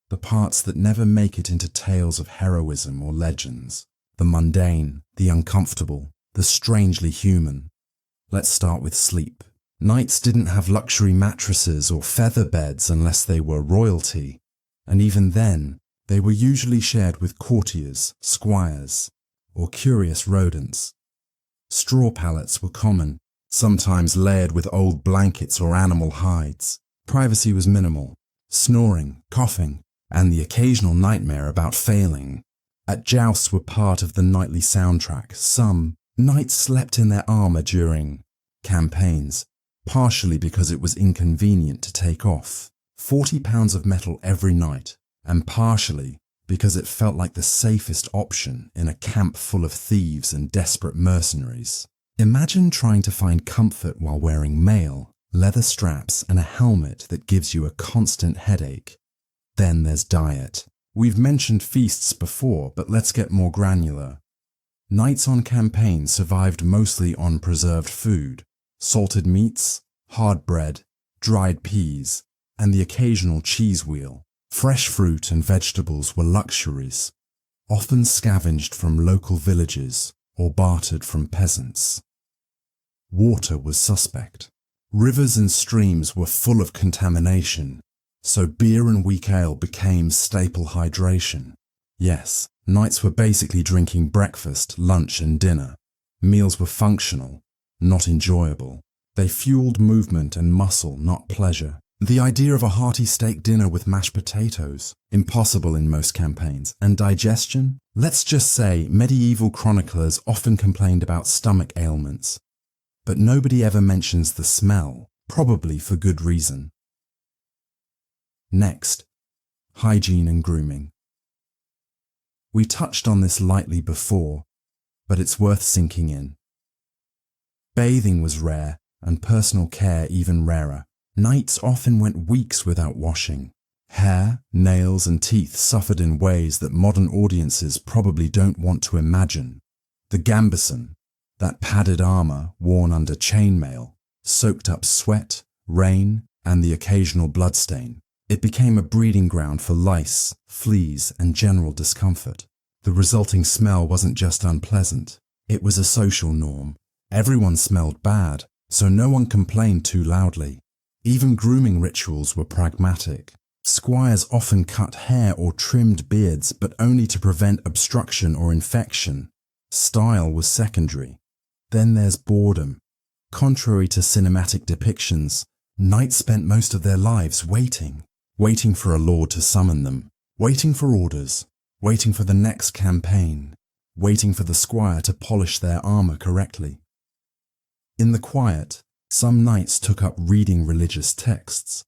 The parts that never make it into tales of heroism or legends. The mundane, the uncomfortable, the strangely human. Let's start with sleep. Knights didn't have luxury mattresses or feather beds unless they were royalty, and even then, they were usually shared with courtiers, squires, or curious rodents. Straw pallets were common, sometimes layered with old blankets or animal hides. Privacy was minimal. Snoring, coughing, and the occasional nightmare about failing at jousts were part of the nightly soundtrack. Some knights slept in their armor during campaigns, partially because it was inconvenient to take off 40 pounds of metal every night, and partially because it felt like the safest option in a camp full of thieves and desperate mercenaries. Imagine trying to find comfort while wearing mail, leather straps, and a helmet that gives you a constant headache. Then there's diet. We've mentioned feasts before, but let's get more granular. Knights on campaign survived mostly on preserved food, salted meats, hard bread, dried peas, and the occasional cheese wheel. Fresh fruit and vegetables were luxuries, often scavenged from local villages or bartered from peasants. Water was suspect. Rivers and streams were full of contamination, so beer and weak ale became staple hydration. Yes, Knights were basically drinking breakfast, lunch, and dinner. Meals were functional, not enjoyable. They fueled movement and muscle, not pleasure. The idea of a hearty steak dinner with mashed potatoes, impossible in most campaigns. And digestion? Let's just say medieval chroniclers often complained about stomach ailments, but nobody ever mentions the smell, probably for good reason. Next, hygiene and grooming. We touched on this lightly before, but it's worth sinking in. Bathing was rare, and personal care even rarer. Knights often went weeks without washing. Hair, nails, and teeth suffered in ways that modern audiences probably don't want to imagine. The gambeson, that padded armor worn under chainmail, soaked up sweat, rain, and the occasional bloodstain. It became a breeding ground for lice, fleas, and general discomfort. The resulting smell wasn't just unpleasant, it was a social norm. Everyone smelled bad, so no one complained too loudly. Even grooming rituals were pragmatic. Squires often cut hair or trimmed beards, but only to prevent obstruction or infection. Style was secondary. Then there's boredom. Contrary to cinematic depictions, knights spent most of their lives waiting for a lord to summon them, waiting for orders, waiting for the next campaign, waiting for the squire to polish their armor correctly. In the quiet, some knights took up reading religious texts.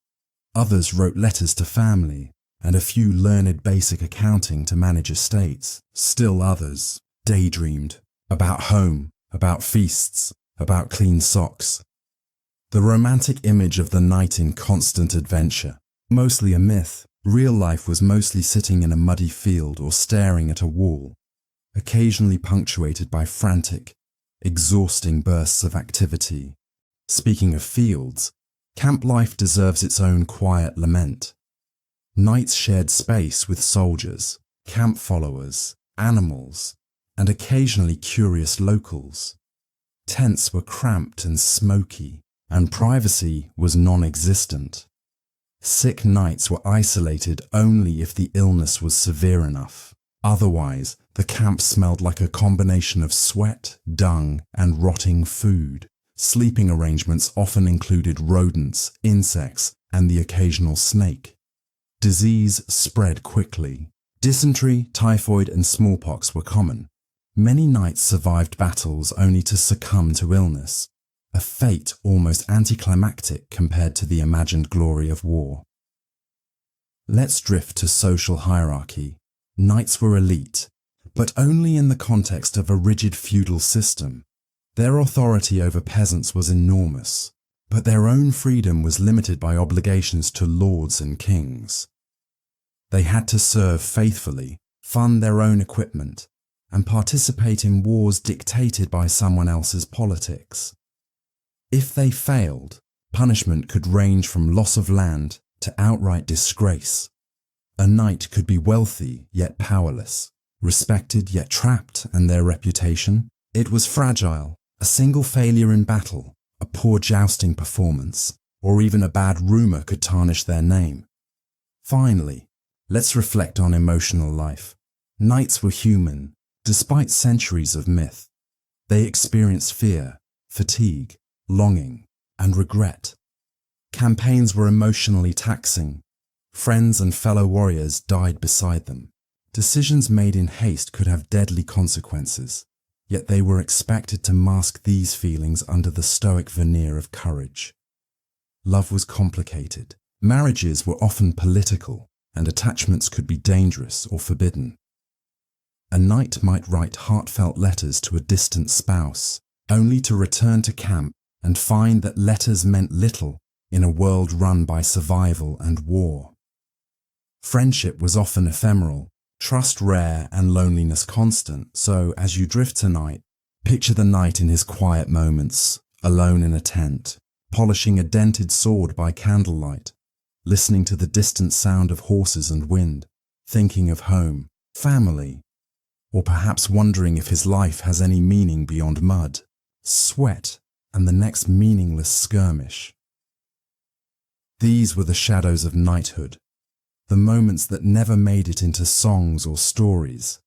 Others wrote letters to family, and a few learned basic accounting to manage estates. Still others daydreamed about home, about feasts, about clean socks. The romantic image of the knight in constant adventure, mostly a myth. Real life was mostly sitting in a muddy field or staring at a wall, occasionally punctuated by frantic, exhausting bursts of activity. Speaking of fields, camp life deserves its own quiet lament. Knights shared space with soldiers, camp followers, animals, and occasionally curious locals. Tents were cramped and smoky, and privacy was non-existent. Sick knights were isolated only if the illness was severe enough. Otherwise, the camp smelled like a combination of sweat, dung, and rotting food. Sleeping arrangements often included rodents, insects, and the occasional snake. Disease spread quickly. Dysentery, typhoid, and smallpox were common. Many knights survived battles only to succumb to illness, a fate almost anticlimactic compared to the imagined glory of war. Let's drift to social hierarchy. Knights were elite, but only in the context of a rigid feudal system. Their authority over peasants was enormous, but their own freedom was limited by obligations to lords and kings. They had to serve faithfully, fund their own equipment, and participate in wars dictated by someone else's politics. If they failed, punishment could range from loss of land to outright disgrace. A knight could be wealthy yet powerless, respected yet trapped, and their reputation? It was fragile. A single failure in battle, a poor jousting performance, or even a bad rumor could tarnish their name. Finally, let's reflect on emotional life. Knights were human, despite centuries of myth. They experienced fear, fatigue, longing, and regret. Campaigns were emotionally taxing. Friends and fellow warriors died beside them. Decisions made in haste could have deadly consequences, yet they were expected to mask these feelings under the stoic veneer of courage. Love was complicated. Marriages were often political, and attachments could be dangerous or forbidden. A knight might write heartfelt letters to a distant spouse, only to return to camp and find that letters meant little in a world run by survival and war. Friendship was often ephemeral, trust rare, and loneliness constant, so as you drift tonight, picture the knight in his quiet moments, alone in a tent, polishing a dented sword by candlelight, listening to the distant sound of horses and wind, thinking of home, family, or perhaps wondering if his life has any meaning beyond mud, sweat, and the next meaningless skirmish. These were the shadows of knighthood, the moments that never made it into songs or stories,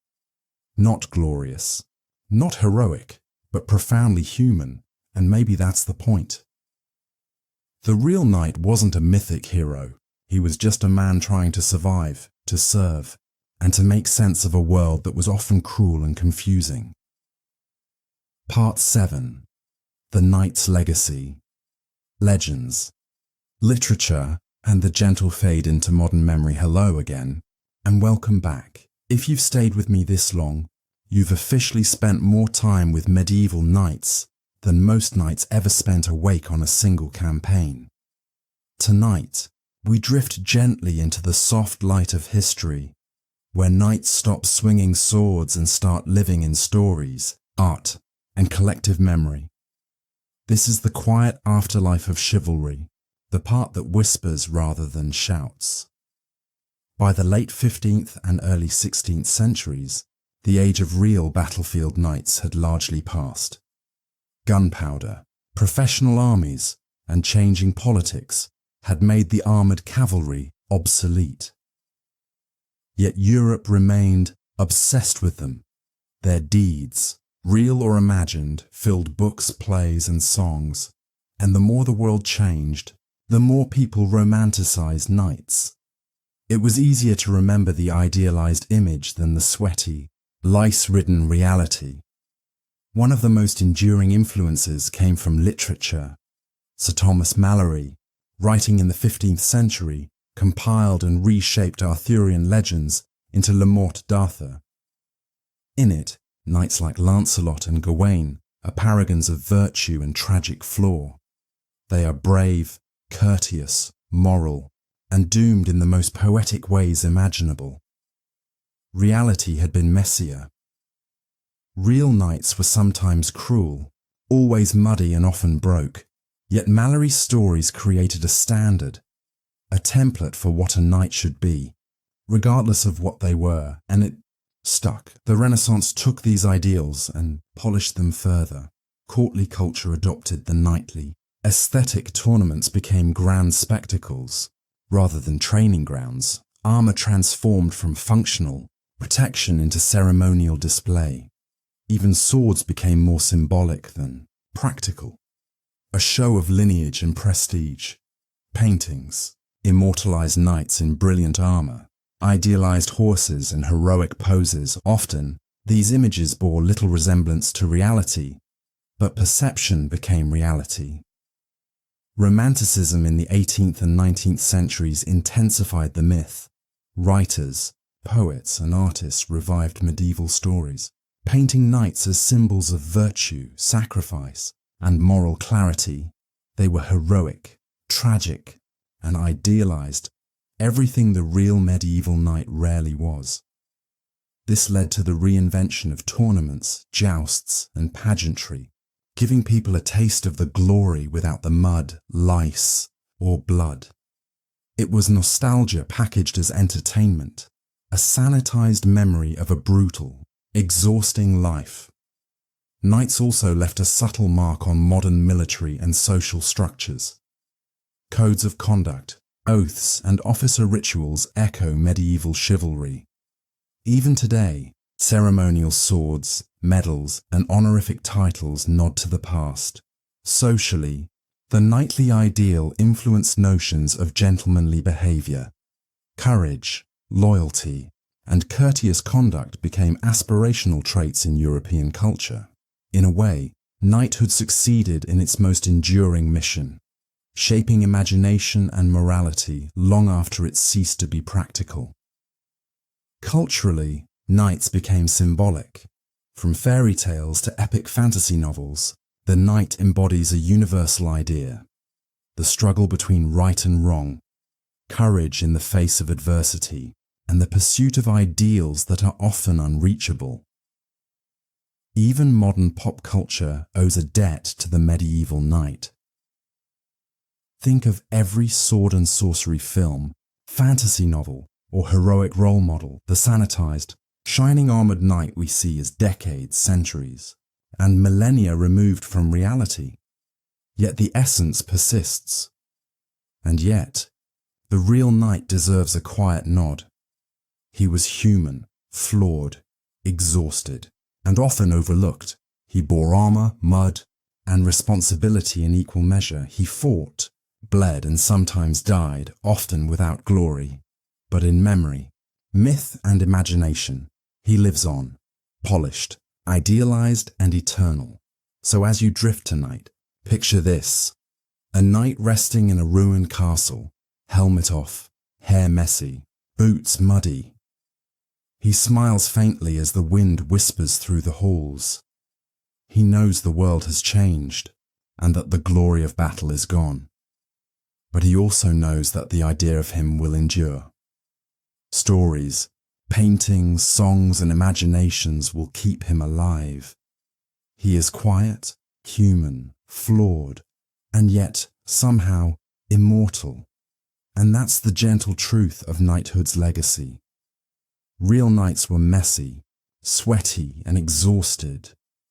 Not glorious, not heroic, but profoundly human, and maybe that's the point. The real knight wasn't a mythic hero. He was just a man trying to survive, to serve, and to make sense of a world that was often cruel and confusing. Part 7. The Knight's Legacy. Legends. Literature and the gentle fade into modern memory. Hello again, and welcome back. If you've stayed with me this long, you've officially spent more time with medieval knights than most knights ever spent awake on a single campaign. Tonight, we drift gently into the soft light of history, where knights stop swinging swords and start living in stories, art, and collective memory. This is the quiet afterlife of chivalry, the part that whispers rather than shouts. By the late 15th and early 16th centuries, the age of real battlefield knights had largely passed. Gunpowder, professional armies, and changing politics had made the armoured cavalry obsolete. Yet Europe remained obsessed with them. Their deeds, real or imagined, filled books, plays, and songs, and the more the world changed, the more people romanticized knights. It was easier to remember the idealized image than the sweaty, lice-ridden reality. One of the most enduring influences came from literature. Sir Thomas Malory, writing in the 15th century, compiled and reshaped Arthurian legends into Le Morte d'Arthur. In it, knights like Lancelot and Gawain are paragons of virtue and tragic flaw. They are brave, courteous, moral, and doomed in the most poetic ways imaginable. Reality had been messier. Real knights were sometimes cruel, always muddy and often broke, yet Malory's stories created a standard, a template for what a knight should be, regardless of what they were, and it stuck. The Renaissance took these ideals and polished them further. Courtly culture adopted the knightly. Aesthetic tournaments became grand spectacles. Rather than training grounds, armour transformed from functional protection into ceremonial display. Even swords became more symbolic than practical. A show of lineage and prestige. Paintings immortalized knights in brilliant armour, idealized horses and heroic poses. Often, these images bore little resemblance to reality, but perception became reality. Romanticism in the 18th and 19th centuries intensified the myth. Writers, poets, and artists revived medieval stories, painting knights as symbols of virtue, sacrifice, and moral clarity. They were heroic, tragic, and idealized, everything the real medieval knight rarely was. This led to the reinvention of tournaments, jousts, and pageantry, giving people a taste of the glory without the mud, lice, or blood. It was nostalgia packaged as entertainment, a sanitized memory of a brutal, exhausting life. Knights also left a subtle mark on modern military and social structures. Codes of conduct, oaths, and officer rituals echo medieval chivalry. Even today, ceremonial swords, medals, and honorific titles nod to the past. Socially, the knightly ideal influenced notions of gentlemanly behaviour. Courage, loyalty, and courteous conduct became aspirational traits in European culture. In a way, knighthood succeeded in its most enduring mission, shaping imagination and morality long after it ceased to be practical. Culturally, knights became symbolic. From fairy tales to epic fantasy novels, the knight embodies a universal idea: the struggle between right and wrong, courage in the face of adversity, and the pursuit of ideals that are often unreachable. Even modern pop culture owes a debt to the medieval knight. Think of every sword and sorcery film, fantasy novel, or heroic role model. The sanitized, shining armored knight we see is decades, centuries, and millennia removed from reality. Yet the essence persists. And yet, the real knight deserves a quiet nod. He was human, flawed, exhausted, and often overlooked. He bore armor, mud, and responsibility in equal measure. He fought, bled, and sometimes died, often without glory, but in memory, myth, and imagination. He lives on, polished, idealized, and eternal. So as you drift tonight, picture this: a knight resting in a ruined castle, helmet off, hair messy, boots muddy. He smiles faintly as the wind whispers through the halls. He knows the world has changed and that the glory of battle is gone. But he also knows that the idea of him will endure. Stories, paintings, songs, and imaginations will keep him alive. He is quiet, human, flawed, and yet somehow immortal. And that's the gentle truth of knighthood's legacy. Real knights were messy, sweaty, and exhausted,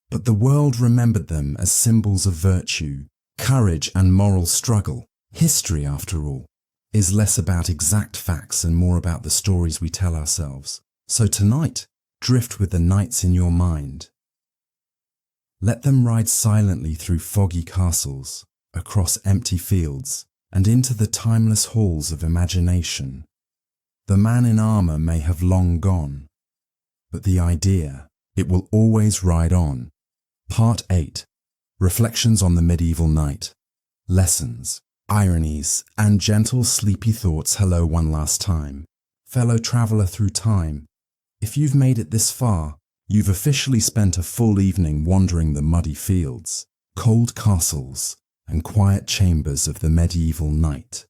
but the world remembered them as symbols of virtue, courage, and moral struggle. History, after all, is less about exact facts and more about the stories we tell ourselves. So tonight, drift with the knights in your mind. Let them ride silently through foggy castles, across empty fields, and into the timeless halls of imagination. The man in armor may have long gone, but the idea, it will always ride on. Part 8. Reflections on the Medieval Knight. Lessons, ironies, and gentle sleepy thoughts. Hello one last time. Fellow traveler through time, if you've made it this far, you've officially spent a full evening wandering the muddy fields, cold castles, and quiet chambers of the medieval knight.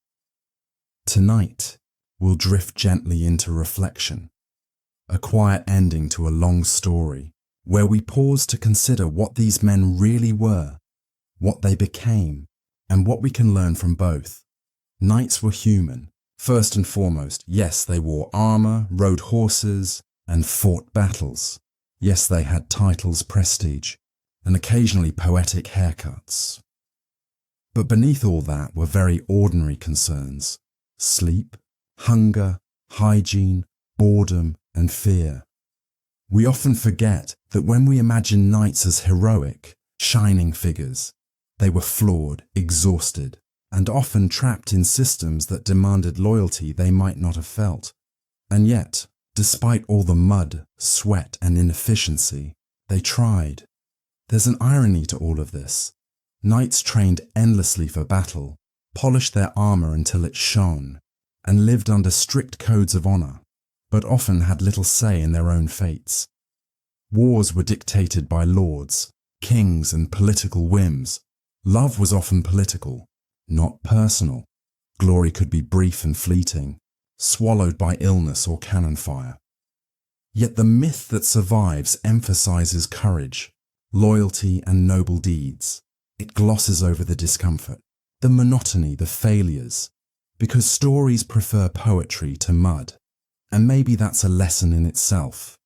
Tonight, we'll drift gently into reflection, a quiet ending to a long story, where we pause to consider what these men really were, what they became, and what we can learn from both. Knights were human, first and foremost. Yes, they wore armor, rode horses, and fought battles. Yes, they had titles, prestige, and occasionally poetic haircuts. But beneath all that were very ordinary concerns: sleep, hunger, hygiene, boredom, and fear. We often forget that when we imagine knights as heroic, shining figures, they were flawed, exhausted, and often trapped in systems that demanded loyalty they might not have felt. And yet, despite all the mud, sweat, and inefficiency, they tried. There's an irony to all of this. Knights trained endlessly for battle, polished their armor until it shone, and lived under strict codes of honor, but often had little say in their own fates. Wars were dictated by lords, kings, and political whims. Love was often political, not personal. Glory could be brief and fleeting, swallowed by illness or cannon fire. Yet the myth that survives emphasizes courage, loyalty, and noble deeds. It glosses over the discomfort, the monotony, the failures, because stories prefer poetry to mud. And maybe that's a lesson in itself.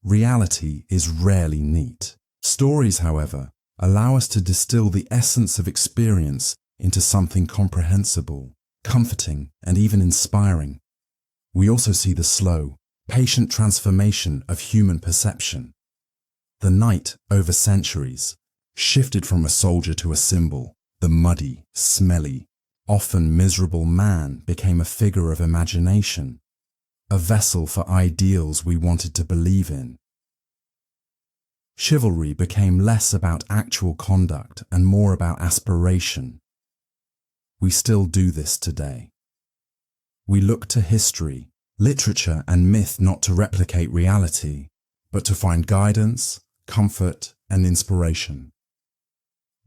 Reality is rarely neat. Stories, however, allow us to distill the essence of experience into something comprehensible, comforting, and even inspiring. We also see the slow, patient transformation of human perception. The knight, over centuries, shifted from a soldier to a symbol. The muddy, smelly, often miserable man became a figure of imagination, a vessel for ideals we wanted to believe in. Chivalry became less about actual conduct and more about aspiration. We still do this today. We look to history, literature, and myth not to replicate reality, but to find guidance, comfort, and inspiration.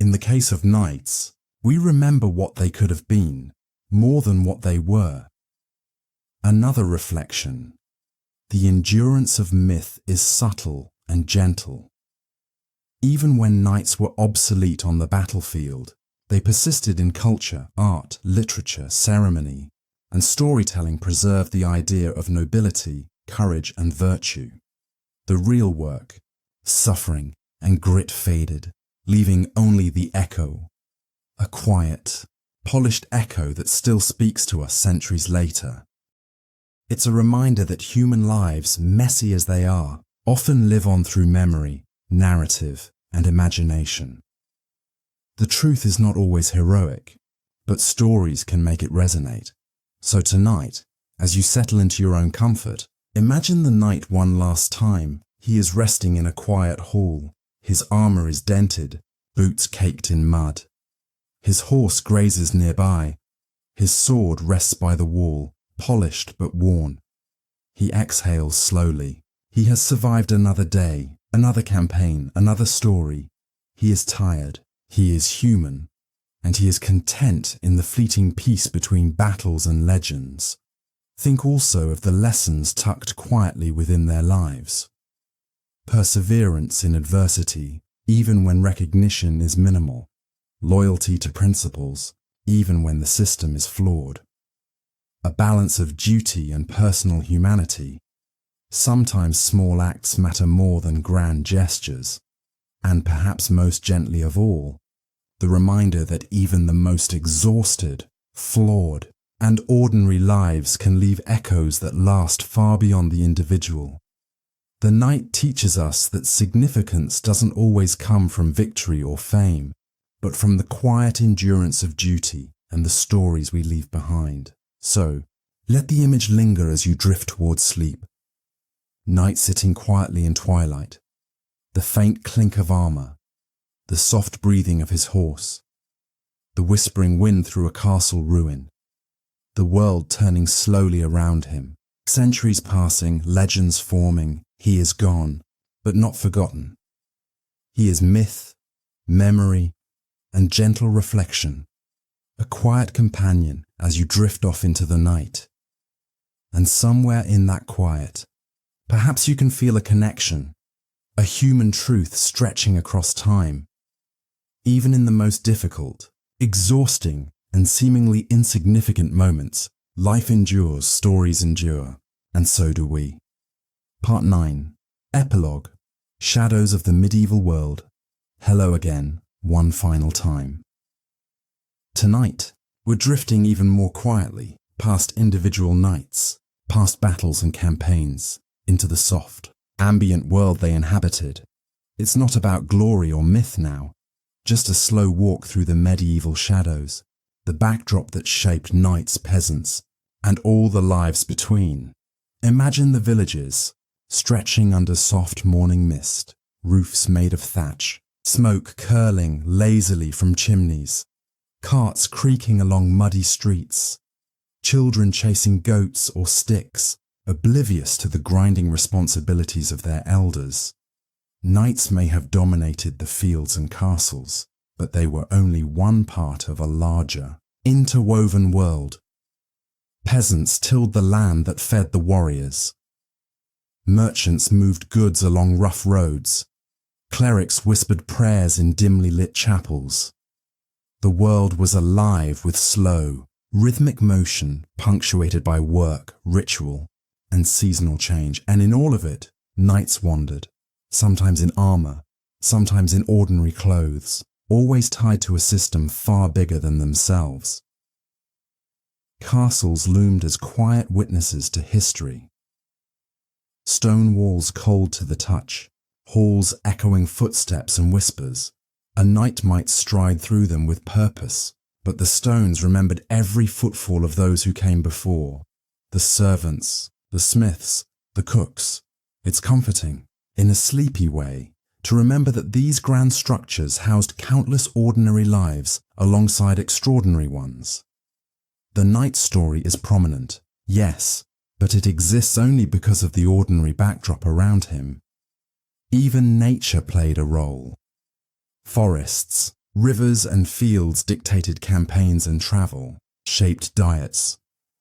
In the case of knights, we remember what they could have been, more than what they were. Another reflection: the endurance of myth is subtle and gentle. Even when knights were obsolete on the battlefield, they persisted in culture, art, literature, ceremony, and storytelling preserved the idea of nobility, courage, and virtue. The real work, suffering, and grit faded, leaving only the echo, a quiet, polished echo that still speaks to us centuries later. It's a reminder that human lives, messy as they are, often live on through memory, narrative, and imagination. The truth is not always heroic, but stories can make it resonate. So tonight, as you settle into your own comfort, imagine the knight one last time. He is resting in a quiet hall. His armor is dented, boots caked in mud. His horse grazes nearby. His sword rests by the wall, polished but worn. He exhales slowly. He has survived another day, another campaign, another story. He is tired. He is human. And he is content in the fleeting peace between battles and legends. Think also of the lessons tucked quietly within their lives. Perseverance in adversity, even when recognition is minimal. Loyalty to principles, even when the system is flawed. A balance of duty and personal humanity. Sometimes small acts matter more than grand gestures. And perhaps most gently of all, the reminder that even the most exhausted, flawed, and ordinary lives can leave echoes that last far beyond the individual. The knight teaches us that significance doesn't always come from victory or fame, but from the quiet endurance of duty and the stories we leave behind. So, let the image linger as you drift towards sleep. Knight sitting quietly in twilight, the faint clink of armor, the soft breathing of his horse, the whispering wind through a castle ruin, the world turning slowly around him, centuries passing, legends forming. He is gone, but not forgotten. He is myth, memory, and gentle reflection, a quiet companion as you drift off into the night. And somewhere in that quiet, perhaps you can feel a connection, a human truth stretching across time. Even in the most difficult, exhausting, and seemingly insignificant moments, life endures, stories endure, and so do we. Part 9. Epilogue. Shadows of the Medieval World. Hello again, one final time. Tonight, we're drifting even more quietly, past individual knights, past battles and campaigns, into the soft, ambient world they inhabited. It's not about glory or myth now, just a slow walk through the medieval shadows, the backdrop that shaped knights, peasants, and all the lives between. Imagine the villages, stretching under soft morning mist, roofs made of thatch, smoke curling lazily from chimneys, carts creaking along muddy streets, children chasing goats or sticks, oblivious to the grinding responsibilities of their elders. Knights may have dominated the fields and castles, but they were only one part of a larger, interwoven world. Peasants tilled the land that fed the warriors. Merchants moved goods along rough roads. Clerics whispered prayers in dimly lit chapels. The world was alive with slow, rhythmic motion punctuated by work, ritual, and seasonal change, and in all of it, knights wandered, sometimes in armor, sometimes in ordinary clothes, always tied to a system far bigger than themselves. Castles loomed as quiet witnesses to history. Stone walls cold to the touch, halls echoing footsteps and whispers. A knight might stride through them with purpose, but the stones remembered every footfall of those who came before. The servants, the smiths, the cooks. It's comforting, in a sleepy way, to remember that these grand structures housed countless ordinary lives alongside extraordinary ones. The knight's story is prominent, yes, but it exists only because of the ordinary backdrop around him. Even nature played a role. Forests, rivers and fields dictated campaigns and travel, shaped diets,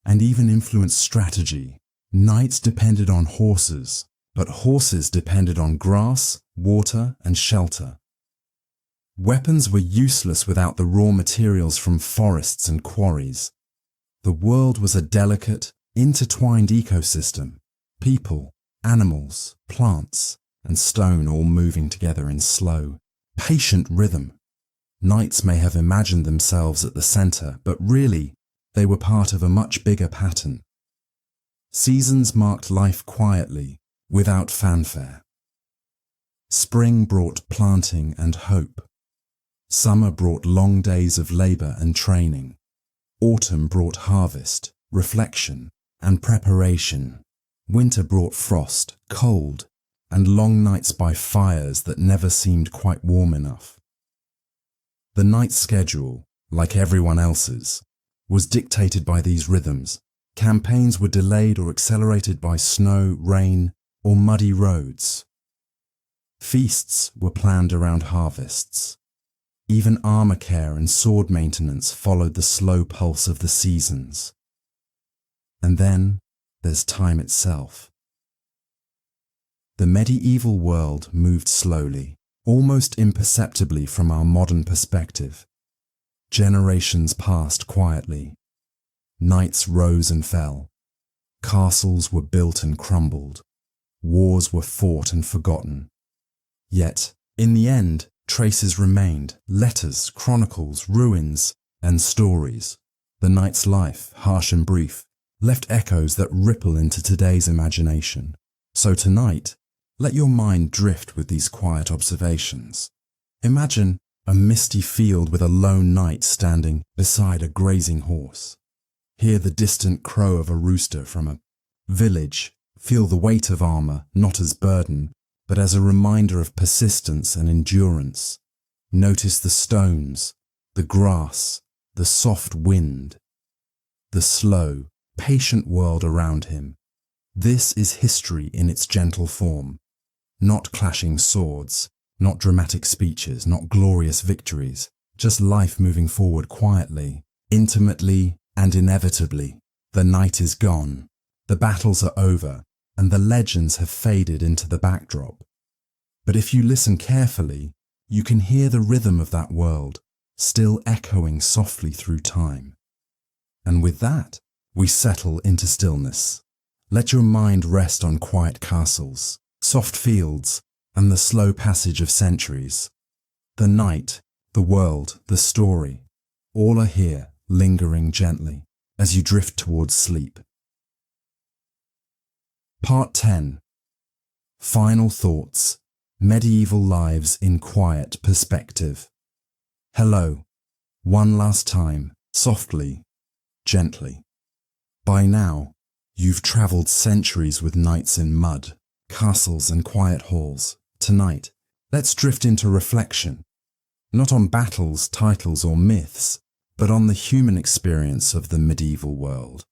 and even influenced strategy. Knights depended on horses, but horses depended on grass, water, and shelter. Weapons were useless without the raw materials from forests and quarries. The world was a delicate, intertwined ecosystem, people, animals, plants, and stone all moving together in slow, patient rhythm. Knights may have imagined themselves at the center, but really, they were part of a much bigger pattern. Seasons marked life quietly, without fanfare. Spring brought planting and hope. Summer brought long days of labor and training. Autumn brought harvest, reflection, and preparation. Winter brought frost, cold, and long nights by fires that never seemed quite warm enough. The night schedule, like everyone else's, was dictated by these rhythms. Campaigns were delayed or accelerated by snow, rain, or muddy roads. Feasts were planned around harvests. Even armor care and sword maintenance followed the slow pulse of the seasons. And then there's time itself. The medieval world moved slowly, almost imperceptibly from our modern perspective. Generations passed quietly. Knights rose and fell. Castles were built and crumbled. Wars were fought and forgotten. Yet, in the end, traces remained: letters, chronicles, ruins, and stories. The knight's life, harsh and brief, left echoes that ripple into today's imagination. So tonight, let your mind drift with these quiet observations. Imagine a misty field with a lone knight standing beside a grazing horse. Hear the distant crow of a rooster from a village. Feel the weight of armor, not as burden, but as a reminder of persistence and endurance. Notice the stones, the grass, the soft wind, the slow, patient world around him. This is history in its gentle form. Not clashing swords, not dramatic speeches, not glorious victories, just life moving forward quietly, intimately, and inevitably. The night is gone, the battles are over, and the legends have faded into the backdrop. But if you listen carefully, you can hear the rhythm of that world, still echoing softly through time. And with that, we settle into stillness. Let your mind rest on quiet castles, soft fields, and the slow passage of centuries. The night, the world, the story, all are here, lingering gently, as you drift towards sleep. Part 10. Final Thoughts. Medieval Lives in Quiet Perspective. Hello. One last time, softly, gently. By now, you've travelled centuries with nights in mud, castles and quiet halls. Tonight, let's drift into reflection. Not on battles, titles or myths, but on the human experience of the medieval world.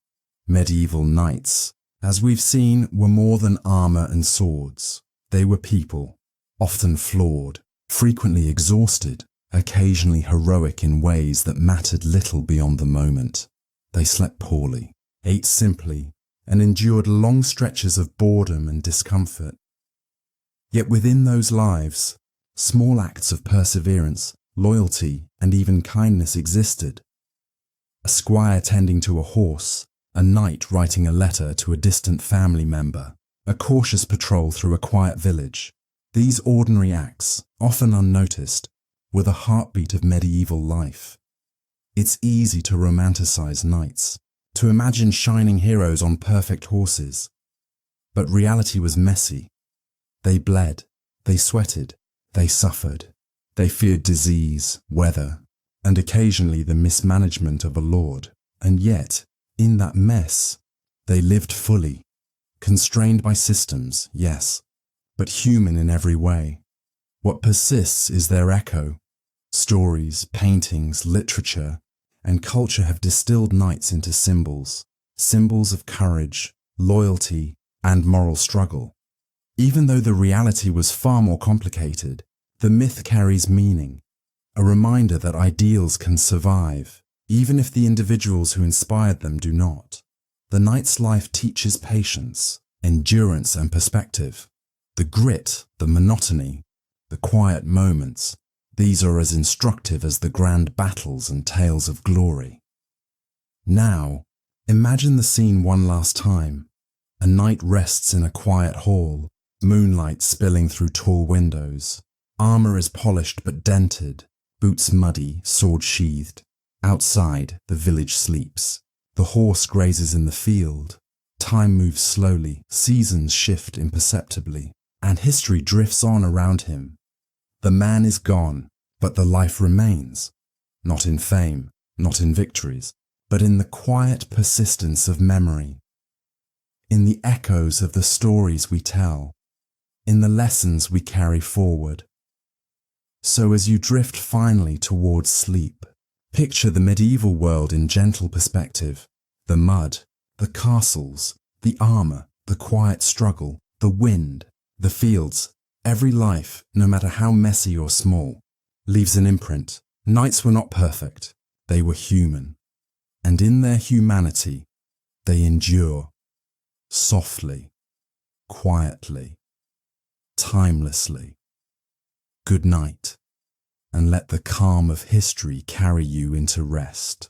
Medieval knights, as we've seen, were more than armour and swords. They were people, often flawed, frequently exhausted, occasionally heroic in ways that mattered little beyond the moment. They slept poorly, ate simply, and endured long stretches of boredom and discomfort. Yet within those lives, small acts of perseverance, loyalty, and even kindness existed. A squire tending to a horse, a knight writing a letter to a distant family member, a cautious patrol through a quiet village. These ordinary acts, often unnoticed, were the heartbeat of medieval life. It's easy to romanticize knights, to imagine shining heroes on perfect horses. But reality was messy. They bled, they sweated, they suffered. They feared disease, weather, and occasionally the mismanagement of a lord. And yet, in that mess, they lived fully, constrained by systems, yes, but human in every way. What persists is their echo. Stories, paintings, literature, and culture have distilled knights into symbols of courage, loyalty, and moral struggle. Even though the reality was far more complicated, the myth carries meaning, a reminder that ideals can survive, even if the individuals who inspired them do not. The knight's life teaches patience, endurance, and perspective. The grit, the monotony, the quiet moments, these are as instructive as the grand battles and tales of glory. Now, imagine the scene one last time. A knight rests in a quiet hall, moonlight spilling through tall windows. Armour is polished but dented, boots muddy, sword sheathed. Outside, the village sleeps. The horse grazes in the field. Time moves slowly, seasons shift imperceptibly. and history drifts on around him. The man is gone, but the life remains, not in fame, not in victories, but in the quiet persistence of memory, in the echoes of the stories we tell, in the lessons we carry forward. So as you drift finally towards sleep, picture the medieval world in gentle perspective, the mud, the castles, the armor, the quiet struggle, the wind, the fields. Every life, no matter how messy or small, leaves an imprint. Knights were not perfect, they were human. And in their humanity, they endure, softly, quietly, timelessly. Good night, and let the calm of history carry you into rest.